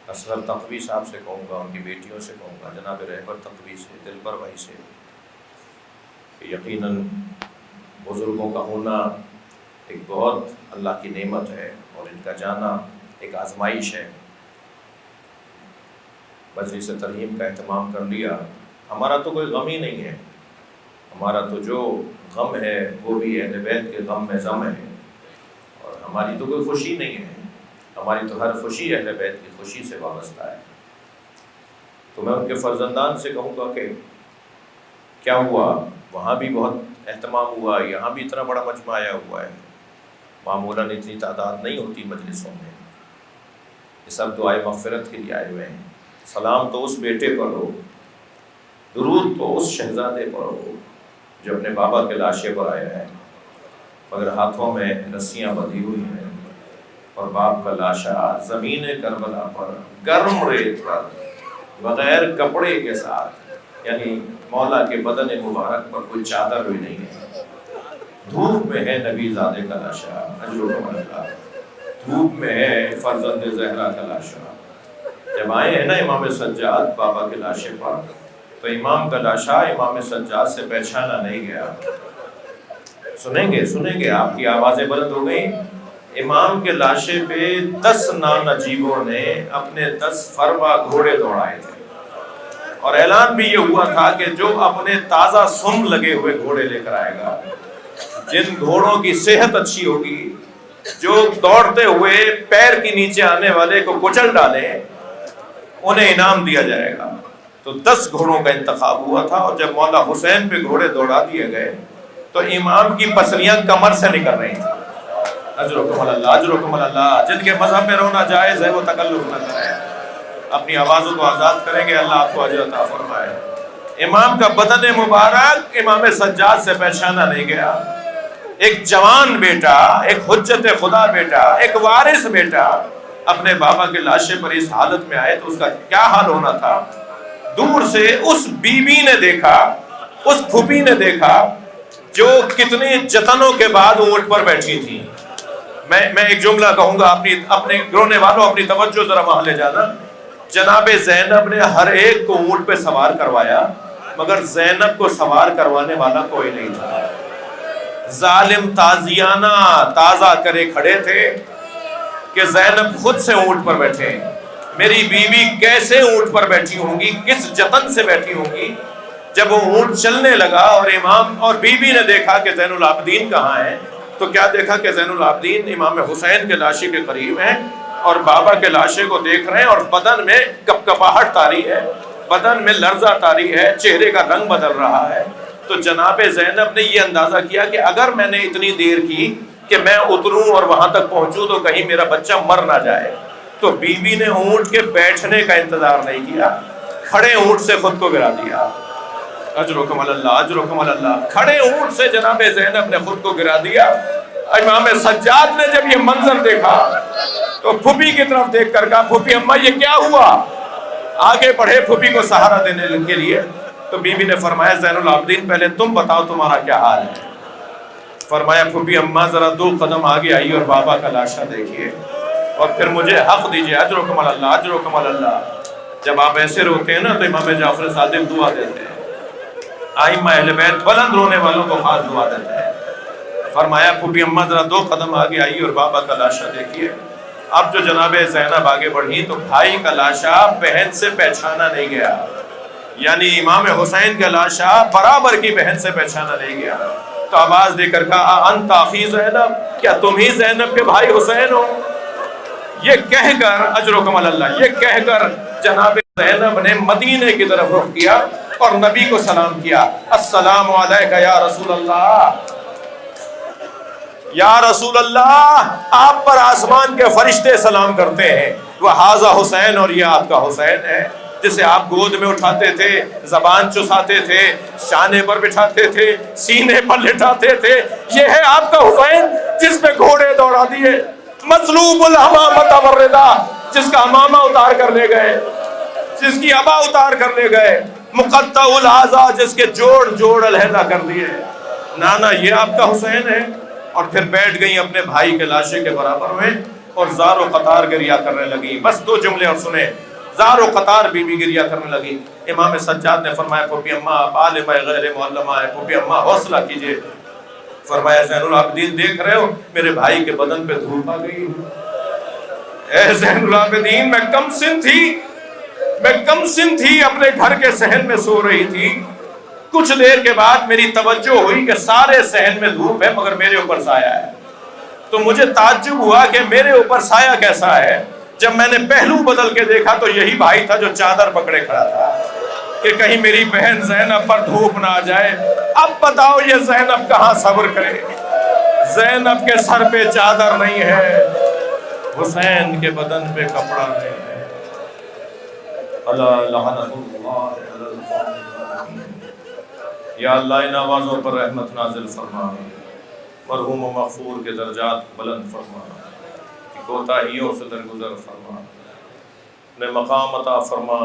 اصغر تقوی صاحب سے کہوں گا، ان کی بیٹیوں سے کہوں گا، جناب رہبر تقوی سے، دلبر بھائی سے، کہ یقیناً بزرگوں کا ہونا ایک بہت اللہ کی نعمت ہے اور ان کا جانا ایک آزمائش ہے۔ مجلس ترحیم کا اہتمام کر لیا، ہمارا تو کوئی غم ہی نہیں ہے، ہمارا تو جو غم ہے وہ بھی اہل بیت کے غم میں ضم ہے، اور ہماری تو کوئی خوشی نہیں ہے، ہماری تو ہر خوشی اہل بیت کی خوشی سے وابستہ ہے۔ تو میں ان کے فرزندان سے کہوں گا کہ کیا ہوا، وہاں بھی بہت اہتمام ہوا، یہاں بھی اتنا بڑا مجمع آیا ہوا ہے، معمولاً اتنی تعداد نہیں ہوتی مجلسوں میں، یہ سب دعائے مغفرت کے لیے آئے ہوئے ہیں۔ سلام تو اس بیٹے پر ہو، درود تو اس شہزادے پر ہو جو اپنے بابا کے لاشے پر آیا ہے، مگر ہاتھوں میں رسیاں بندھی ہوئی ہیں، اور باپ کا لاشا زمین کربلا پر گرم ریت پر بغیر کپڑے کے ساتھ، یعنی مولا کے بدن مبارک پر کوئی چادر بھی نہیں ہے، دھوپ میں ہے نبی زادے کا لاشا، اجرکم اللہ، دھوپ میں ہے فرزند زہرا کا لاشا۔ جب آئے ہیں نا امام سجاد بابا کے لاشے پر، تو امام کا لاشا امام سجاد سے پہچانا نہیں گیا۔ سنیں گے آپ کی آوازیں بلند ہو گئی۔ امام کے لاشے پہ 10 نانجیبوں نے اپنے 10 فربا گھوڑے دوڑائے تھے، اور اعلان بھی یہ ہوا تھا کہ جو اپنے تازہ سم لگے ہوئے گھوڑے لے کر آئے گا، جن گھوڑوں کی صحت اچھی ہوگی، جو دوڑتے ہوئے پیر کے نیچے آنے والے کو کچل ڈالے، انہیں انعام دیا جائے گا۔ تو 10 گھوڑوں کا انتخاب ہوا تھا، اور جب مولا حسین پہ گھوڑے دوڑا دیے گئے تو امام کی پسلیاں کمر سے نکل رہی تھیں۔ اجرکم اللہ، اجرکم اللہ۔ جن کے مذہب میں رونا جائز ہے وہ تکلف نہ کریں، اپنی آوازوں کو آزاد کریں گے، اللہ آپ کو اجر عطا فرمائے۔ امام کا بدن مبارک امام سجاد سے پہچانا نہیں گیا۔ ایک جوان بیٹا، ایک حجت خدا بیٹا، ایک وارث بیٹا اپنے بابا کے لاشے پر اس حالت میں آئے تو اس کا کیا حال ہونا تھا۔ دور سے اس بی بی نے دیکھا، اس پھوپھی نے دیکھا جو کتنے جتنوں کے بعد اونٹ پر بیٹھی تھی۔ میں ایک جملہ کہوں گا، اپنے رونے والوں اپنی توجہ ذرا وہاں لے جانا۔ جناب زینب نے ہر ایک کو اونٹ پہ سوار کروایا، مگر زینب کو سوار کروانے والا کوئی نہیں تھا۔ ظالم تازیانہ تازہ کرے کھڑے تھے کہ زینب خود سے اونٹ پر بیٹھے، میری بیوی کیسے اونٹ پر بیٹھی ہوں گی، کس جتن سے بیٹھی ہوں گی۔ جب وہ اونٹ چلنے لگا اور امام اور بیوی نے دیکھا کہ زین العابدین کہاں ہے، تو کیا دیکھا کہ زین العابدین امام حسین کے لاشے کے قریب ہیں اور بابا کے لاشے کو دیکھ رہے ہیں، اور بدن میں کپکپاہٹ طاری ہے، بدن میں لرزہ طاری ہے، چہرے کا رنگ بدل رہا ہے۔ تو جناب زینب نے یہ اندازہ کیا کہ اگر میں نے اتنی دیر کی کہ میں اتروں اور وہاں تک پہنچوں تو کہیں میرا بچہ مر نہ جائے، تو بیوی نے اونٹ کے بیٹھنے کا انتظار نہیں کیا، کھڑے اونٹ سے خود کو گرا دیا۔ اجرکم اللہ، اجرکم اللہ۔ کھڑے اونٹ سے جناب زینب نے خود کو گرا دیا۔ امام سجاد نے جب یہ منظر دیکھا تو پھوپھی کی طرف دیکھ کر کہا، پھوپھی اماں یہ کیا ہوا؟ آگے بڑھے پھوپھی کو سہارا دینے کے لیے، تو بی بی نے فرمایا زین العابدین پہلے تم بتاؤ تمہارا کیا حال ہے۔ فرمایا پھوپھی اماں ذرا 2 قدم آگے آئیے اور بابا کا لاشا دیکھیے اور پھر مجھے حق دیجیے۔ اجرکم اللہ، اجرکم اللہ۔ جب آپ ایسے روتے ہیں نا تو امام جعفر صادق دعا دیتے ہیں، ائمہ اہل بیت بلند رونے والوں کو خاص دعا دیتے ہیں. فرمایا پھوپھی اماں ذرا 2 قدم آگے آئی اور بابا کا لاشا دیکھیے. اب جو جناب زینب آگے بڑھی تو بھائی کا لاشا بہن سے پہچانا نہیں گیا، یعنی امام حسین کا لاشا برابر کی بہن سے پہچانا نہیں گیا. تو آواز دے کر کہا انت اخی زینب، کیا تم ہی زینب کے بھائی حسین ہو؟ یہ کہہ کر اجرکم اللہ، یہ کہہ کر جناب زینب نے مدینے کی طرف رخ کیا اور نبی کو سلام کیا. السلام علیکہ یا رسول اللہ، یا رسول اللہ آپ پر آسمان کے فرشتے سلام کرتے ہیں. وہذا حسین، اور یہ آپ کا حسین ہے جسے آپ گود میں اٹھاتے تھے، زبان چساتے تھے، شانے پر بٹھاتے تھے، سینے پر لٹاتے تھے. یہ ہے آپ کا حسین جس پہ گھوڑے دوڑا دیے، مطلوب الحمامۃ والرداء، جس کا امامہ اتار کر لے گئے، جس کی عبا اتار کر لے گئے، مقطع الاعضاء، جس کے جوڑ علیحدہ کر دیے. نانا یہ آپ کا حسین ہے. اور پھر بیٹھ گئی اپنے بھائی کے لاشے کے برابر میں اور زار و قطار گریا کرنے لگی. بس 2 جملے اور سنیں، زار و قطار بی بی گریا کرنے لگی. امام سجاد نے فرمایا پھوپھی اماں آپ عالمہ غیر معلمہ ہے، پھوپھی اماں حوصلہ کیجئے. فرمایا زین العابدین دیکھ رہے ہو میرے بھائی کے بدن پہ دھوپ آ گئی. اے زین العابدین میں کم سن تھی، اپنے گھر کے صحن میں سو رہی تھی. کچھ دیر کے بعد میری توجہ ہوئی کہ سارے صحن میں دھوپ ہے مگر میرے اوپر سایہ ہے. تو مجھے تعجب ہوا کہ میرے اوپر سایہ کیسا ہے. جب میں نے پہلو بدل کے دیکھا تو یہی بھائی تھا جو چادر پکڑے کھڑا تھا کہ کہیں میری بہن زینب پر دھوپ نہ آ جائے. اب بتاؤ یہ زینب کہاں صبر کرے؟ زینب کے سر پہ چادر نہیں ہے، حسین کے بدن پہ کپڑا نہیں ہے. اللہ لعنت اللہ علی الظالمین. یا اللہ ان آوازوں پر رحمت نازل فرما، مرحوم و مغفور کے درجات بلند فرما، کہ کوتاہیوں سے درگزر فرما، انہیں مقام عطا فرما،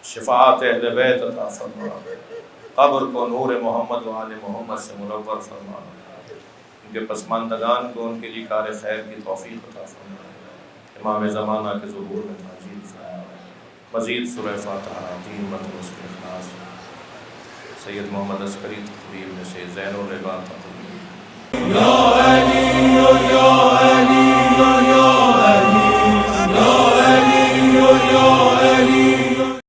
شفاعت اہل بیت عطا فرما، قبر کو نور محمد و آل محمد سے منور فرما، ان کے پسماندگان کو ان کے لیے کار خیر کی توفیق عطا فرما، امام زمانہ کے ظہور میں تاجیل فرما. مزید سورہ فاتحہ 3 مرتبہ اس کے اخلاص. سید محمد عسکری تقریب میں سے زین العباد تقریب.